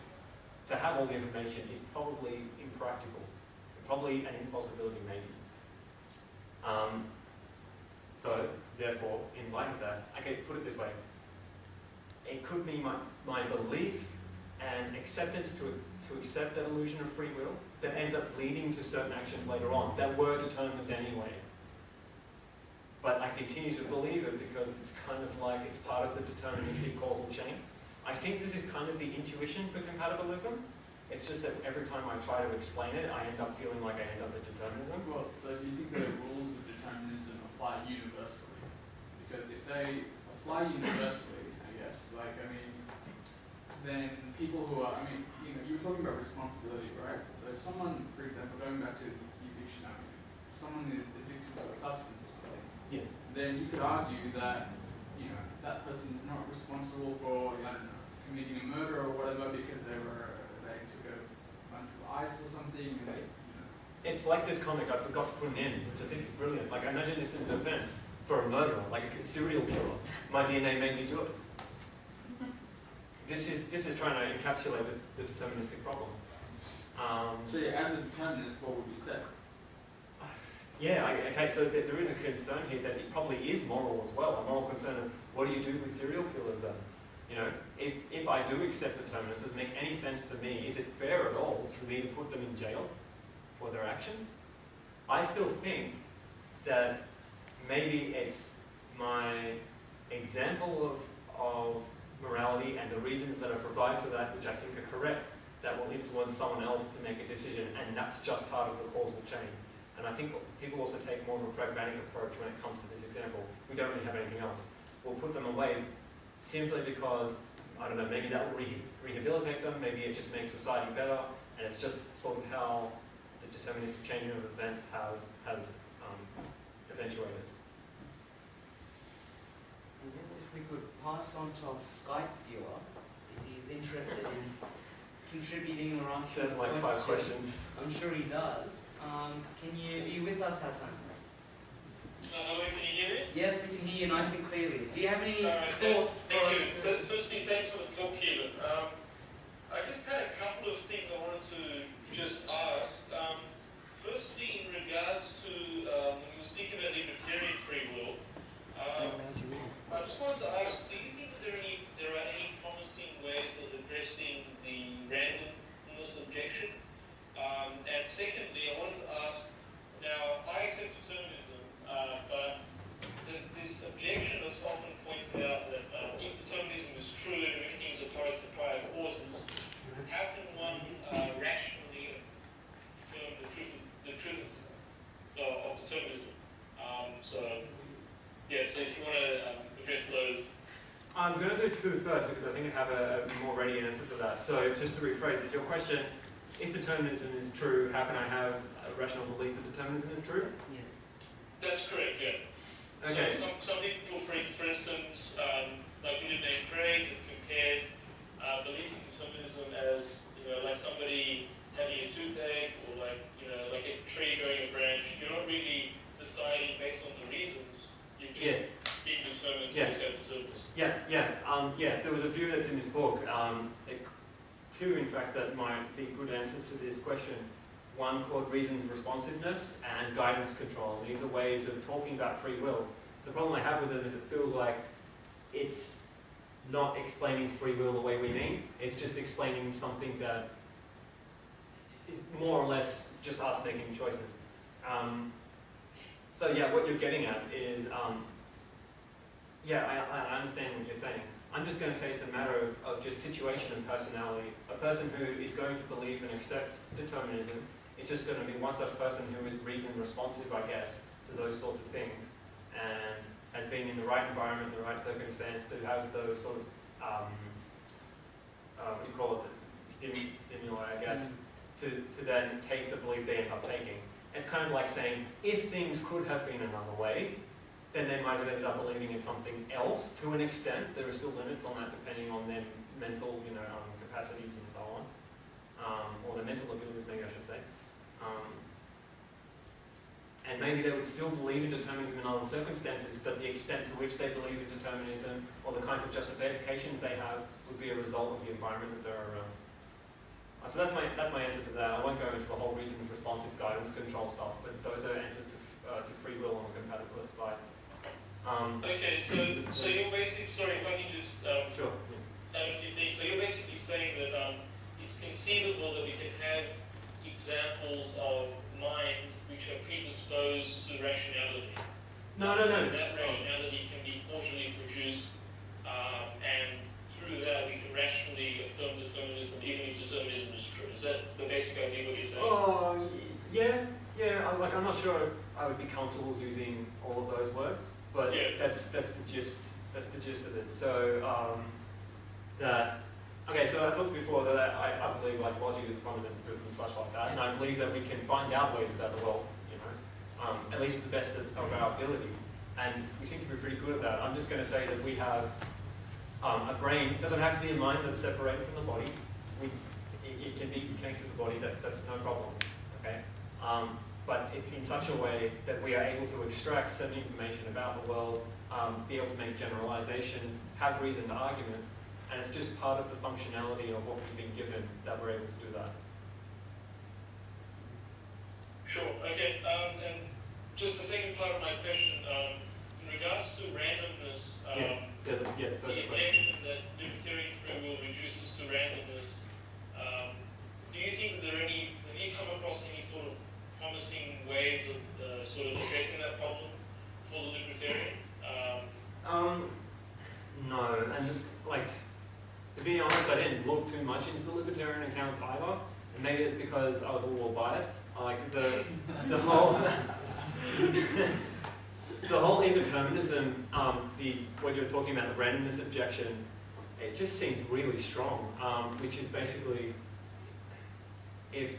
To have all the information is probably impractical, probably an impossibility maybe. So therefore, in light of that, okay, put it this way. It could be my belief and acceptance to accept that illusion of free will that ends up leading to certain actions later on that were determined anyway. But I continue to believe it because it's kind of like it's part of the deterministic causal chain. I think this is kind of the intuition for compatibilism. It's just that every time I try to explain it, I end up feeling like I end up at determinism. Well, so do you think the rules of determinism apply universally? Because if they apply universally, then people who are, you were talking about responsibility, right? So if someone, for example, going back to the eviction argument, if someone is addicted to a substance or something, Yeah. then you could argue that, that person is not responsible for, committing a murder or whatever because they took a bunch of ice or something. And, It's like this comic I forgot to put an in, which I think is brilliant. Like, imagine this in defense for a murderer, like a serial killer. My DNA made me do it. This is trying to encapsulate the deterministic problem. So as a determinist, what would you say? Okay, so there is a concern here that it probably is moral as well. A moral concern of what do you do with serial killers then? If I do accept determinists, does it make any sense for me? Is it fair at all for me to put them in jail for their actions? I still think that maybe it's my example of morality and the reasons that I provide for that, which I think are correct, that will influence someone else to make a decision, and that's just part of the causal chain. And I think people also take more of a pragmatic approach when it comes to this example. We don't really have anything else. We'll put them away simply because, I don't know, maybe that will rehabilitate them, maybe it just makes society better, and it's just sort of how the deterministic chain of events has eventuated. I guess if we could pass on to our Skype viewer, if he's interested in contributing or asking Like 5 questions. I'm sure he does. Are you with us, Hassan? Hello, can you hear me? Yes, we can hear you nice and clearly. Do you have any thoughts for Thank us? you. Firstly, thanks for the talk, Keelan. I just had a couple of things I wanted to just ask. Firstly, in regards to when you were speaking about libertarian free will, I just wanted to ask, do you think that there are any promising ways of addressing the randomness objection? And secondly, I wanted to ask, now I accept determinism, but there's this objection that's often pointed out that if determinism is true and everything is opposed to prior causes, how can one rationally affirm the truth of determinism? So if you want to address those. I'm going to do 2 first because I think I have a more ready answer for that. So just to rephrase, it's your question, if determinism is true, how can I have a rational belief that determinism is true? Yes. That's correct, yeah. Okay. So some people, for instance, like we did name Craig, have compared belief in determinism as, like somebody having a toothache or like a tree growing a branch. You're not really deciding based on the reasons. You've just been determined to accept determinism. There was a view that's in this book. 2, in fact, that might be good answers to this question. One called reasons responsiveness and guidance control. These are ways of talking about free will. The problem I have with them is it feels like it's not explaining free will the way we mean. It's just explaining something that is more or less just us making choices. What you're getting at is, I understand what you're saying. I'm just going to say it's a matter of just situation and personality. A person who is going to believe and accept determinism is just going to be one such person who is reason responsive, I guess, to those sorts of things. And as being in the right environment, the right circumstance to have those sort of, what do you call it, stimuli, I guess, to then take the belief they end up taking. It's kind of like saying, if things could have been another way, then they might have ended up believing in something else to an extent. There are still limits on that depending on their mental, capacities and so on. Or their mental abilities, maybe I should say. And maybe they would still believe in determinism in other circumstances, but the extent to which they believe in determinism or the kinds of justifications they have would be a result of the environment that they're around. So that's my answer to that. I won't go into the whole reasons, responsive guidance, control stuff, but those are answers to free will on the compatibilist side. Okay, so you're basically, sorry if I can just Sure. add a few things. So you're basically saying that it's conceivable that we can have examples of minds which are predisposed to rationality. No. And that rationality can be causally produced, and through that we can rationally affirm determinism, even if determinism is true. Is that the basic idea what you're saying? Oh, yeah. I'm not sure if I would be comfortable using all of those words, but Yeah. that's the gist. That's the gist of it. So so I talked before that I believe like logic is a fundamental truth and such like that, and I believe that we can find out ways about the world, at least to the best of our ability, and we seem to be pretty good at that. I'm just going to say that we have a brain. It doesn't have to be a mind that's separated from the body. It can be connected to the body. That's no problem. Okay. But it's in such a way that we are able to extract certain information about the world, be able to make generalizations, have reasoned arguments, and it's just part of the functionality of what we've been given that we're able to do that. Sure, okay. And just the second part of my question, in regards to randomness, The first the question. objection that libertarian free will reduces to randomness, do you think that have you come across any sort of promising ways of sort of addressing that problem for the libertarian? No, and to be honest, I didn't look too much into the libertarian accounts either, and maybe it's because I was a little biased. I like the whole the whole indeterminism, what you're talking about, the randomness objection, it just seems really strong, which is basically, if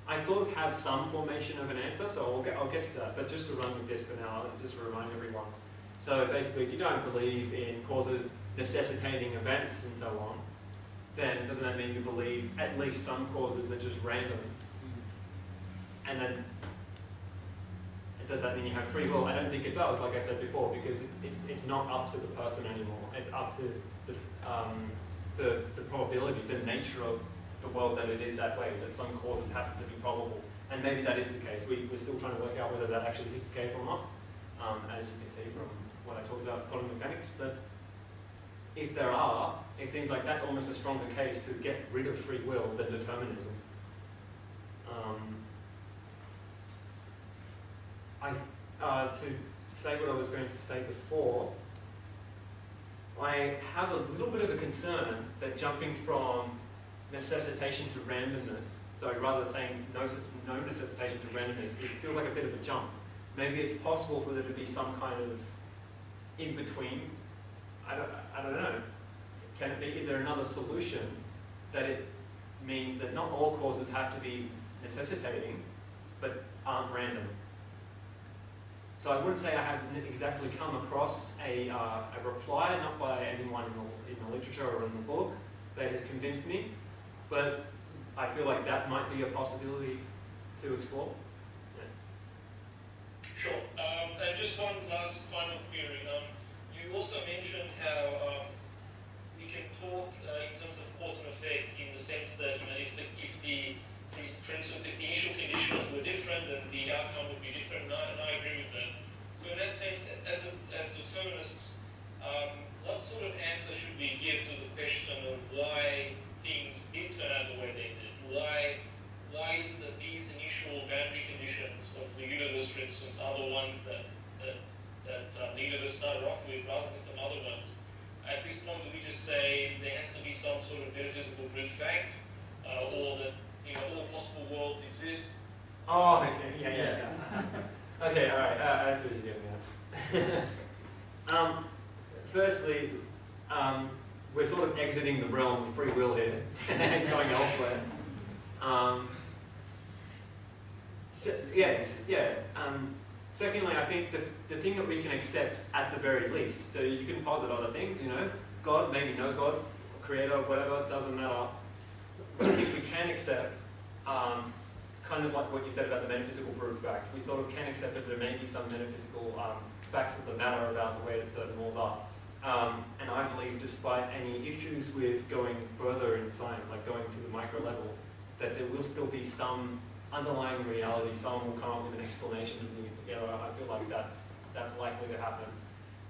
I sort of have some formation of an answer, so I'll get to that, but just to run with this for now, just to remind everyone. So basically, if you don't believe in causes necessitating events and so on, then doesn't that mean you believe at least some causes are just random? And then, does that mean you have free will? I don't think it does, like I said before, because it's not up to the person anymore. It's up to the probability, the nature of the world that it is that way, that some causes happen to be probable. And maybe that is the case. We're still trying to work out whether that actually is the case or not, as you can see from what I talked about quantum mechanics. But if there are, it seems like that's almost a stronger case to get rid of free will than determinism. To say what I was going to say before, I have a little bit of a concern that jumping from necessitation to randomness, so rather than saying no necessitation to randomness, it feels like a bit of a jump. Maybe it's possible for there to be some kind of in-between. I don't know. Can it be? Is there another solution that it means that not all causes have to be necessitating, but aren't random? So I wouldn't say I haven't exactly come across a reply, not by anyone in the literature or in the book, that has convinced me, but I feel like that might be a possibility to explore. Yeah. Sure. And just one last final query. You also mentioned how we can talk in terms of cause and effect in the sense that for instance, if the initial conditions were different, then the outcome would be different, and I agree with that. So in that sense, as determinists, what sort of answer should we give to the question of why things did turn out the way they did? Why is it that these initial boundary conditions of the universe, for instance, are the ones that the universe started off with rather than some other ones? At this point, do we just say there has to be some sort of metaphysical brute fact, or that all possible worlds exist? Oh, okay, yeah. Okay, all right. I see what you're doing now. Firstly, we're sort of exiting the realm of free will here and going elsewhere. Secondly, I think the thing that we can accept at the very least, so you can posit other things, you know, God, maybe no God, creator, whatever, doesn't matter. But I think we can accept, kind of like what you said about the metaphysical proof fact, we sort of can accept that there may be some metaphysical facts of the matter about the way that certain laws are. And I believe, despite any issues with going further in science, like going to the micro level, that there will still be some underlying reality. Someone will come up with an explanation of it together. I feel like that's likely to happen.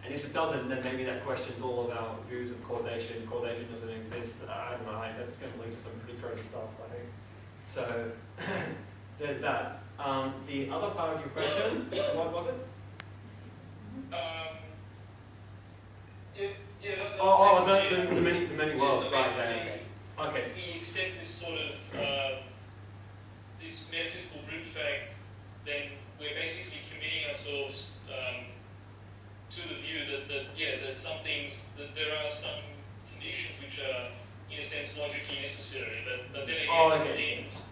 And if it doesn't, then maybe that questions all of our views of causation. Causation doesn't exist. I don't know. That's going to lead to some pretty crazy stuff, I think. So there's that. The other part of your question, what was it? The many worlds, right? Okay. If we accept this sort of this metaphysical brute fact, then we're basically committing ourselves to the view that some things, that there are some conditions which are in a sense logically necessary, but then again it seems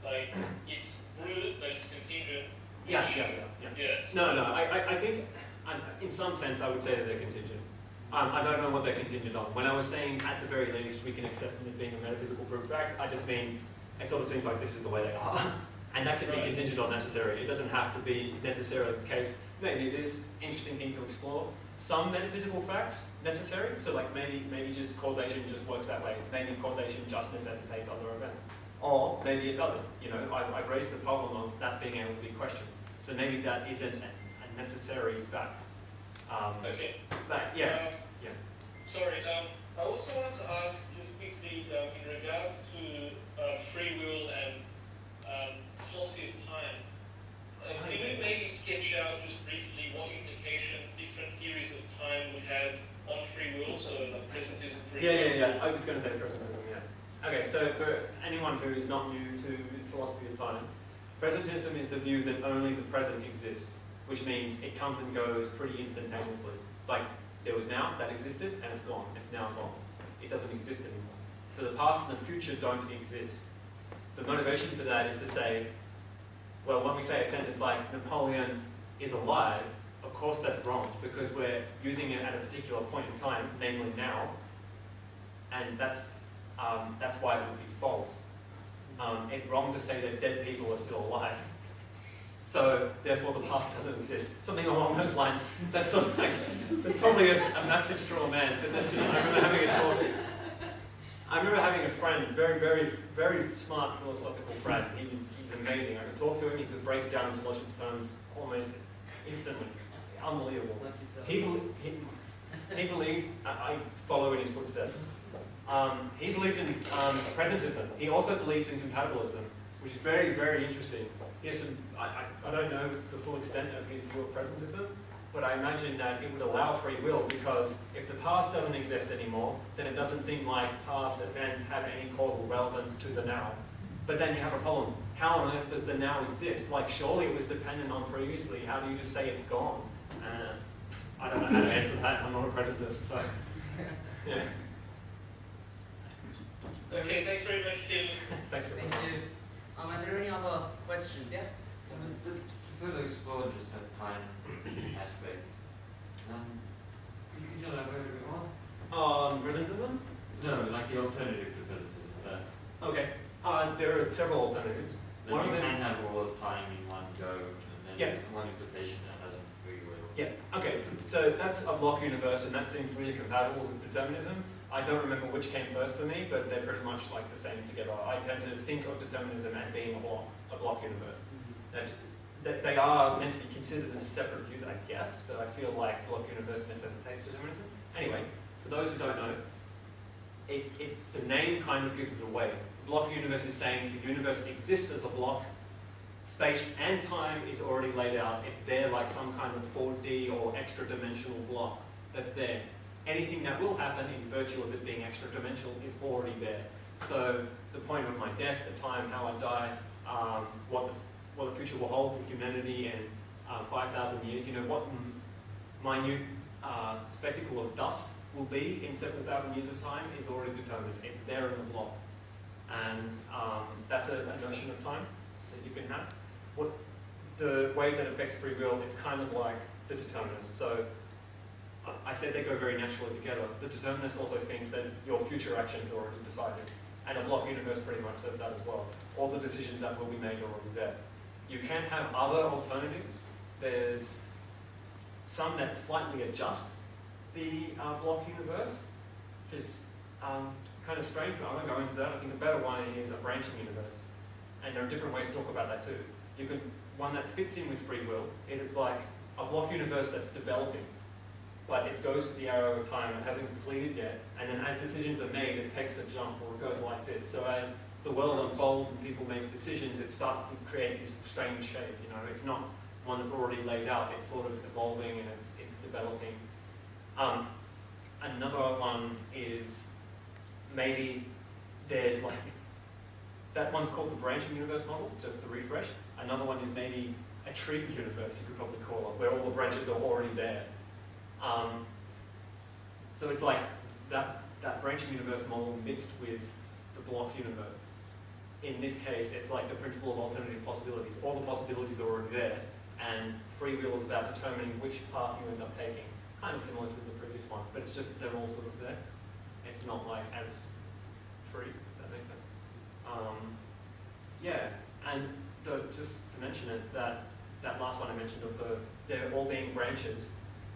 like it's brute, but it's contingent. Yeah. No, I think in some sense I would say that they're contingent. I don't know what they're contingent on. When I was saying at the very least we can accept them as being a metaphysical proof fact, I just mean it sort of seems like this is the way they are. And that can be contingent on necessary. It doesn't have to be necessarily the case. Maybe it is an interesting thing to explore. Some metaphysical facts necessary, so like maybe just causation just works that way. Maybe causation just necessitates other events. Or maybe it doesn't. You know, I've raised the problem of that being able to be questioned. So maybe that isn't a necessary fact. Okay. But Sorry, I also wanted to ask just quickly in regards to free will and philosophy of time. Can you maybe sketch out just briefly what implications different theories of time would have on free will, so like presentism, free will? Yeah. I was going to say presentism, yeah. Okay, so for anyone who is not new to philosophy of time, presentism is the view that only the present exists, which means it comes and goes pretty instantaneously. It's like there was now, that existed, and it's gone. It's now gone. It doesn't exist anymore. So the past and the future don't exist. The motivation for that is to say, well, when we say a sentence like Napoleon is alive, of course that's wrong, because we're using it at a particular point in time, namely now, and that's why it would be false. It's wrong to say that dead people are still alive. So, therefore, the past doesn't exist. Something along those lines. That's sort of like, there's probably a massive straw man, but that's just, I remember having a talk. I remember having a friend, very, very, very smart philosophical friend. He was amazing. I could talk to him, he could break it down into logical terms almost instantly. Unbelievable. He believed, I follow in his footsteps. He believed in presentism. He also believed in compatibilism, which is very, very interesting. Yes, I don't know the full extent of his view of presentism, but I imagine that it would allow free will, because if the past doesn't exist anymore, then it doesn't seem like past events have any causal relevance to the now. But then you have a problem. How on earth does the now exist? Like, surely it was dependent on previously. How do you just say it's gone? I don't know how to answer that. I'm not a presentist, so yeah. Okay, thanks very much, Keelan. Thank you. Are there any other questions? Yeah? To further explore just that time aspect, could you elaborate a bit more? Presentism? No, like the alternative to presentism. Okay. There are several alternatives. Then One you of them, can have all of time in one go, and then one implication that has free will. yeah, okay. So that's a block universe, and that seems really compatible with determinism. I don't remember which came first for me, but they're pretty much like the same together. I tend to think of determinism as being a block universe. That they are meant to be considered as separate views, I guess, but I feel like block universe necessitates determinism. Anyway, for those who don't know, it's the name kind of gives it away. Block universe is saying the universe exists as a block. Space and time is already laid out. It's there like some kind of 4D or extra dimensional block that's there. Anything that will happen in virtue of it being extra dimensional is already there. So the point of my death, the time, how I die, what the future will hold for humanity, and 5,000 years, you know, what minute spectacle of dust will be in several thousand years of time is already determined. It's there in the block. And that's a notion of time that you can have. The way that affects free will, it's kind of like the determinist. So I said they go very naturally together. The determinist also thinks that your future actions are already decided. And a block universe pretty much says that as well. All the decisions that will be made are already there. You can have other alternatives. There's some that slightly adjust the block universe, which is kind of strange, but I won't go into that. I think the better one is a branching universe. And there are different ways to talk about that too. You could, one that fits in with free will, it's like a block universe that's developing, but it goes with the arrow of time, it hasn't completed yet, and then as decisions are made, it takes a jump, or it goes like this. So as the world unfolds and people make decisions, it starts to create this strange shape, you know. It's not one that's already laid out, it's sort of evolving and it's developing. Another one is maybe there's like, that one's called the branching universe model, just to refresh. Another one is maybe a tree universe, you could probably call it, where all the branches are already there. So it's like that branching universe model mixed with the block universe. In this case, it's like the principle of alternative possibilities. All the possibilities are already there, and free will is about determining which path you end up taking. Kind of similar to the previous one, but it's just they're all sort of there. It's not like as free, if that makes sense. Yeah, and just to mention it, that last one I mentioned of they're all being branches,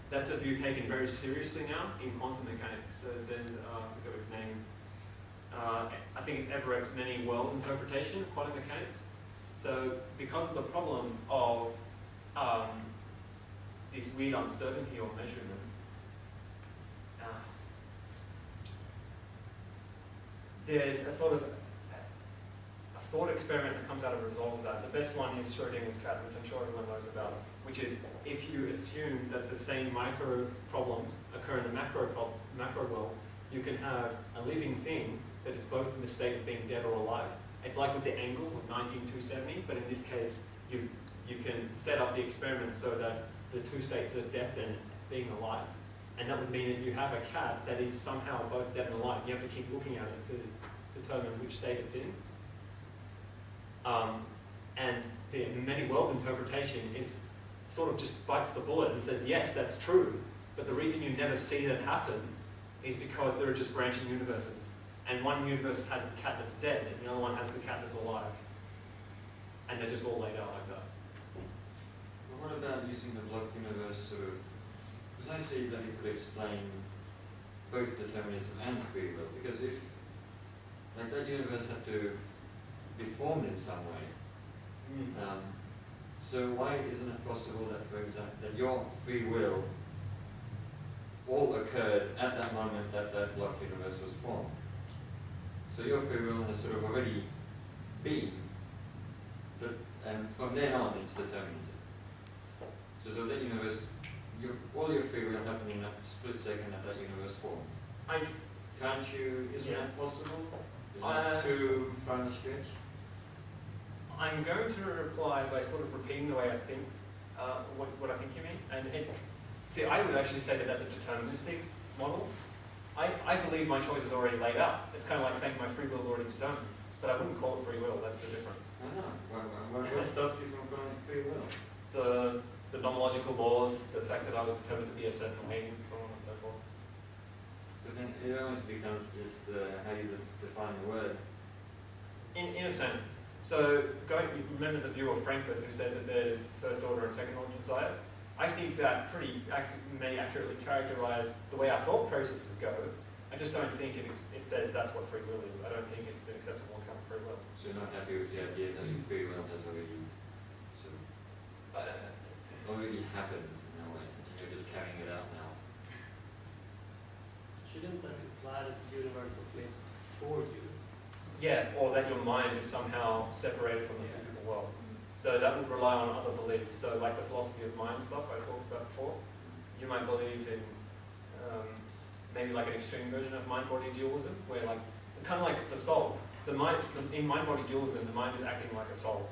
that's a view taken very seriously now in quantum mechanics. So there's, I forget its name, I think it's Everett's many world interpretation of quantum mechanics. So because of the problem of this weird uncertainty or measurement, there's a sort of a thought experiment that comes out of a result of that. The best one is Schrodinger's cat, which I'm sure everyone knows about, which is if you assume that the same micro problems occur in the macro world, you can have a living thing that is both in the state of being dead or alive. It's like with the angles of 19-270, but in this case, you can set up the experiment so that the two states are death and being alive. And that would mean that you have a cat that is somehow both dead and alive. You have to keep looking at it to determine which state it's in. And the many worlds interpretation is sort of just bites the bullet and says, yes, that's true. But the reason you never see that happen is because there are just branching universes. And one universe has the cat that's dead, and the other one has the cat that's alive. And they're just all laid out like that. Well, what about using the block universe sort of, because I see that you could explain both determinism and free will, because if, like, that universe had to be formed in some way, so why isn't it possible that, for example, that your free will all occurred at that moment that that block universe was formed? So your free will has sort of already been, and from then on it's determinism. So that universe, all your free will happened in that split second that that universe formed. Can't you, isn't that possible? Is that too far a stretch? I'm going to reply by sort of repeating the way I think, what I think you mean. And see, I would actually say that that's a deterministic model. I believe my choice is already laid out. It's kind of like saying my free will is already determined. But I wouldn't call it free will, that's the difference. I know. What stops you from calling it free will? The non-logical laws, the fact that I was determined to be a certain way, and so on and so forth. But then it almost becomes just how you define the word. In a sense. So, you remember the view of Frankfurt who says that there's first order and second order desires? I think that may accurately characterize the way our thought processes go. I just don't think it says that's what free will is. I don't think it's an acceptable account of free will. So you're not happy with the idea that your free will has already sort of already happened in a way, and you're just carrying it out now? Shouldn't that imply that the universe was made for you? Yeah, or that your mind is somehow separated from the physical world. So that would rely on other beliefs. So like the philosophy of mind stuff I talked about before, you might believe in maybe like an extreme version of mind-body dualism, where like, kind of like the soul. In mind-body dualism, the mind is acting like a soul.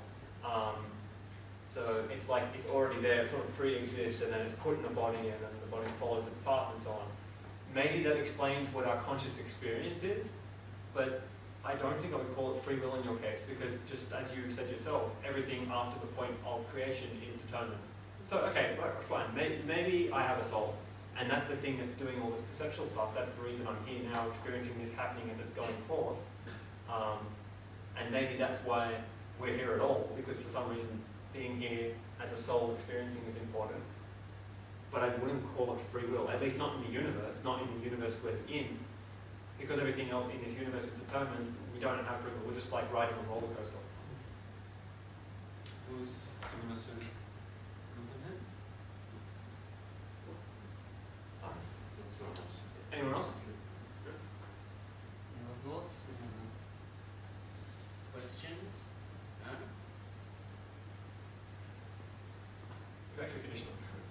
So it's like it's already there, it sort of pre-exists, and then it's put in a body, and then the body follows its path and so on. Maybe that explains what our conscious experience is, but I don't think I would call it free will in your case, because just as you said yourself, everything after the point of creation is determined. So, okay, right, fine, maybe I have a soul, and that's the thing that's doing all this perceptual stuff. That's the reason I'm here now, experiencing this happening as it's going forth. And maybe that's why we're here at all, because for some reason being here as a soul experiencing is important. But I wouldn't call it free will, at least not in the universe, not in the universe we're in. Because everything else in this universe is determined, we don't have free will, we're just like riding a roller coaster. Anyone else? Any other thoughts? Questions? No? We've actually finished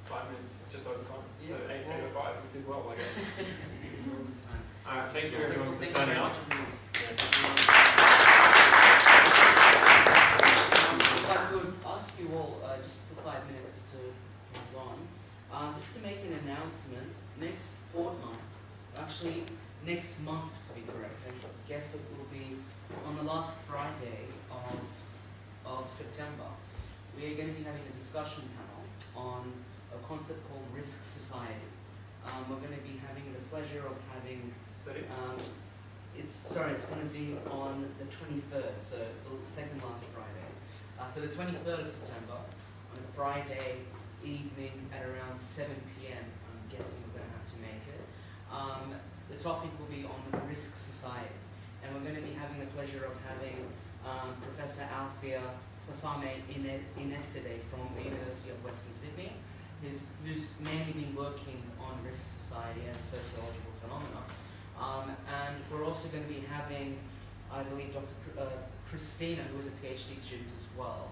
5 minutes, just over time. Yeah, So 8:05, we did well, I guess. All the time. Alright, thank you everyone for Thank you turning very up. much. Yeah. If I could ask you all, just for 5 minutes to move on, just to make an announcement, next fortnight, actually next month to be correct, I guess it will be on the last Friday of September, we are going to be having a discussion panel on a concept called Risk Society. We're going to be having the pleasure of having, it's going to be on the 23rd, so the second last Friday. So the 23rd of September, on a Friday evening at around 7 p.m, I'm guessing we're going to have to make it. The topic will be on the Risk Society, and we're going to be having the pleasure of having Professor Althea Plasame Ineside from the University of Western Sydney, who's mainly been working on risk society and sociological phenomena. And we're also going to be having, I believe, Dr. Christina, who is a PhD student as well,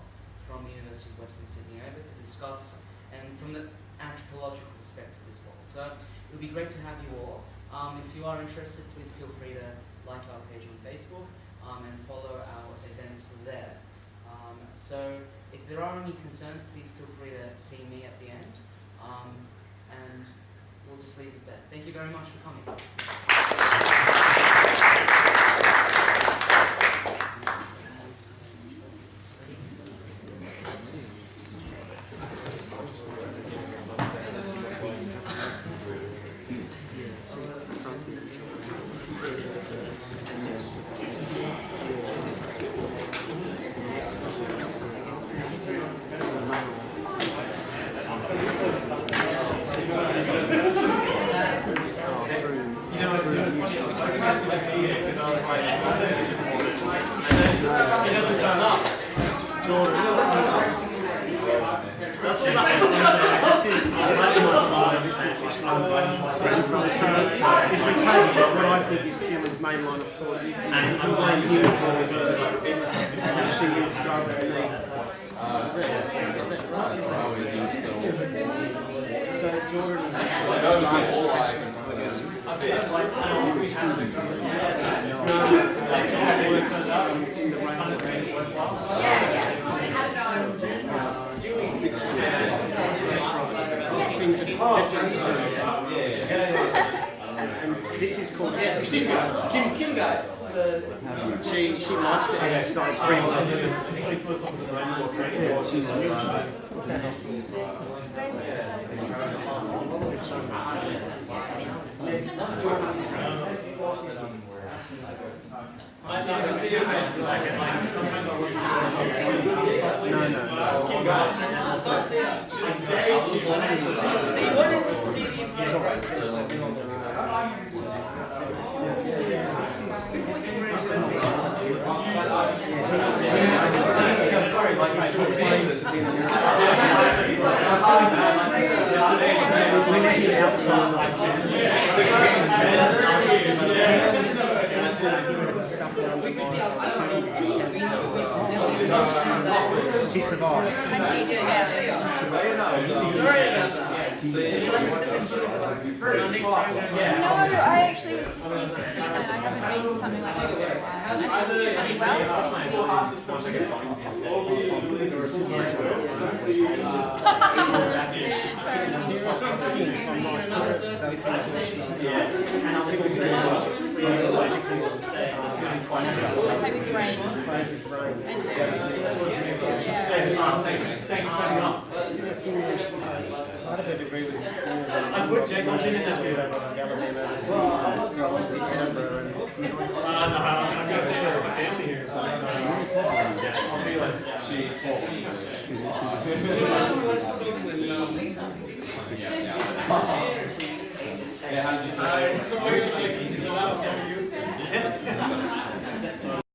from the University of Western Sydney, able to discuss, and from the anthropological perspective as well. So it'll be great to have you all. If you are interested, please feel free to like our page on Facebook and follow our events there. So if there are any concerns, please feel free to see me at the end. And we'll just leave it there. Thank you very much for coming. This is called Kim Guy. She likes to exercise free will. I can see your face because I can like sometimes I work I'm sorry, like I should claim to be She survived. No, I actually was just thinking that I haven't read something like this for a while. I think really well, just and I'll people say logically Maybe brain. I put Jacob in that video. I'm going to say that my family here. I'll see you later. Yeah, how did you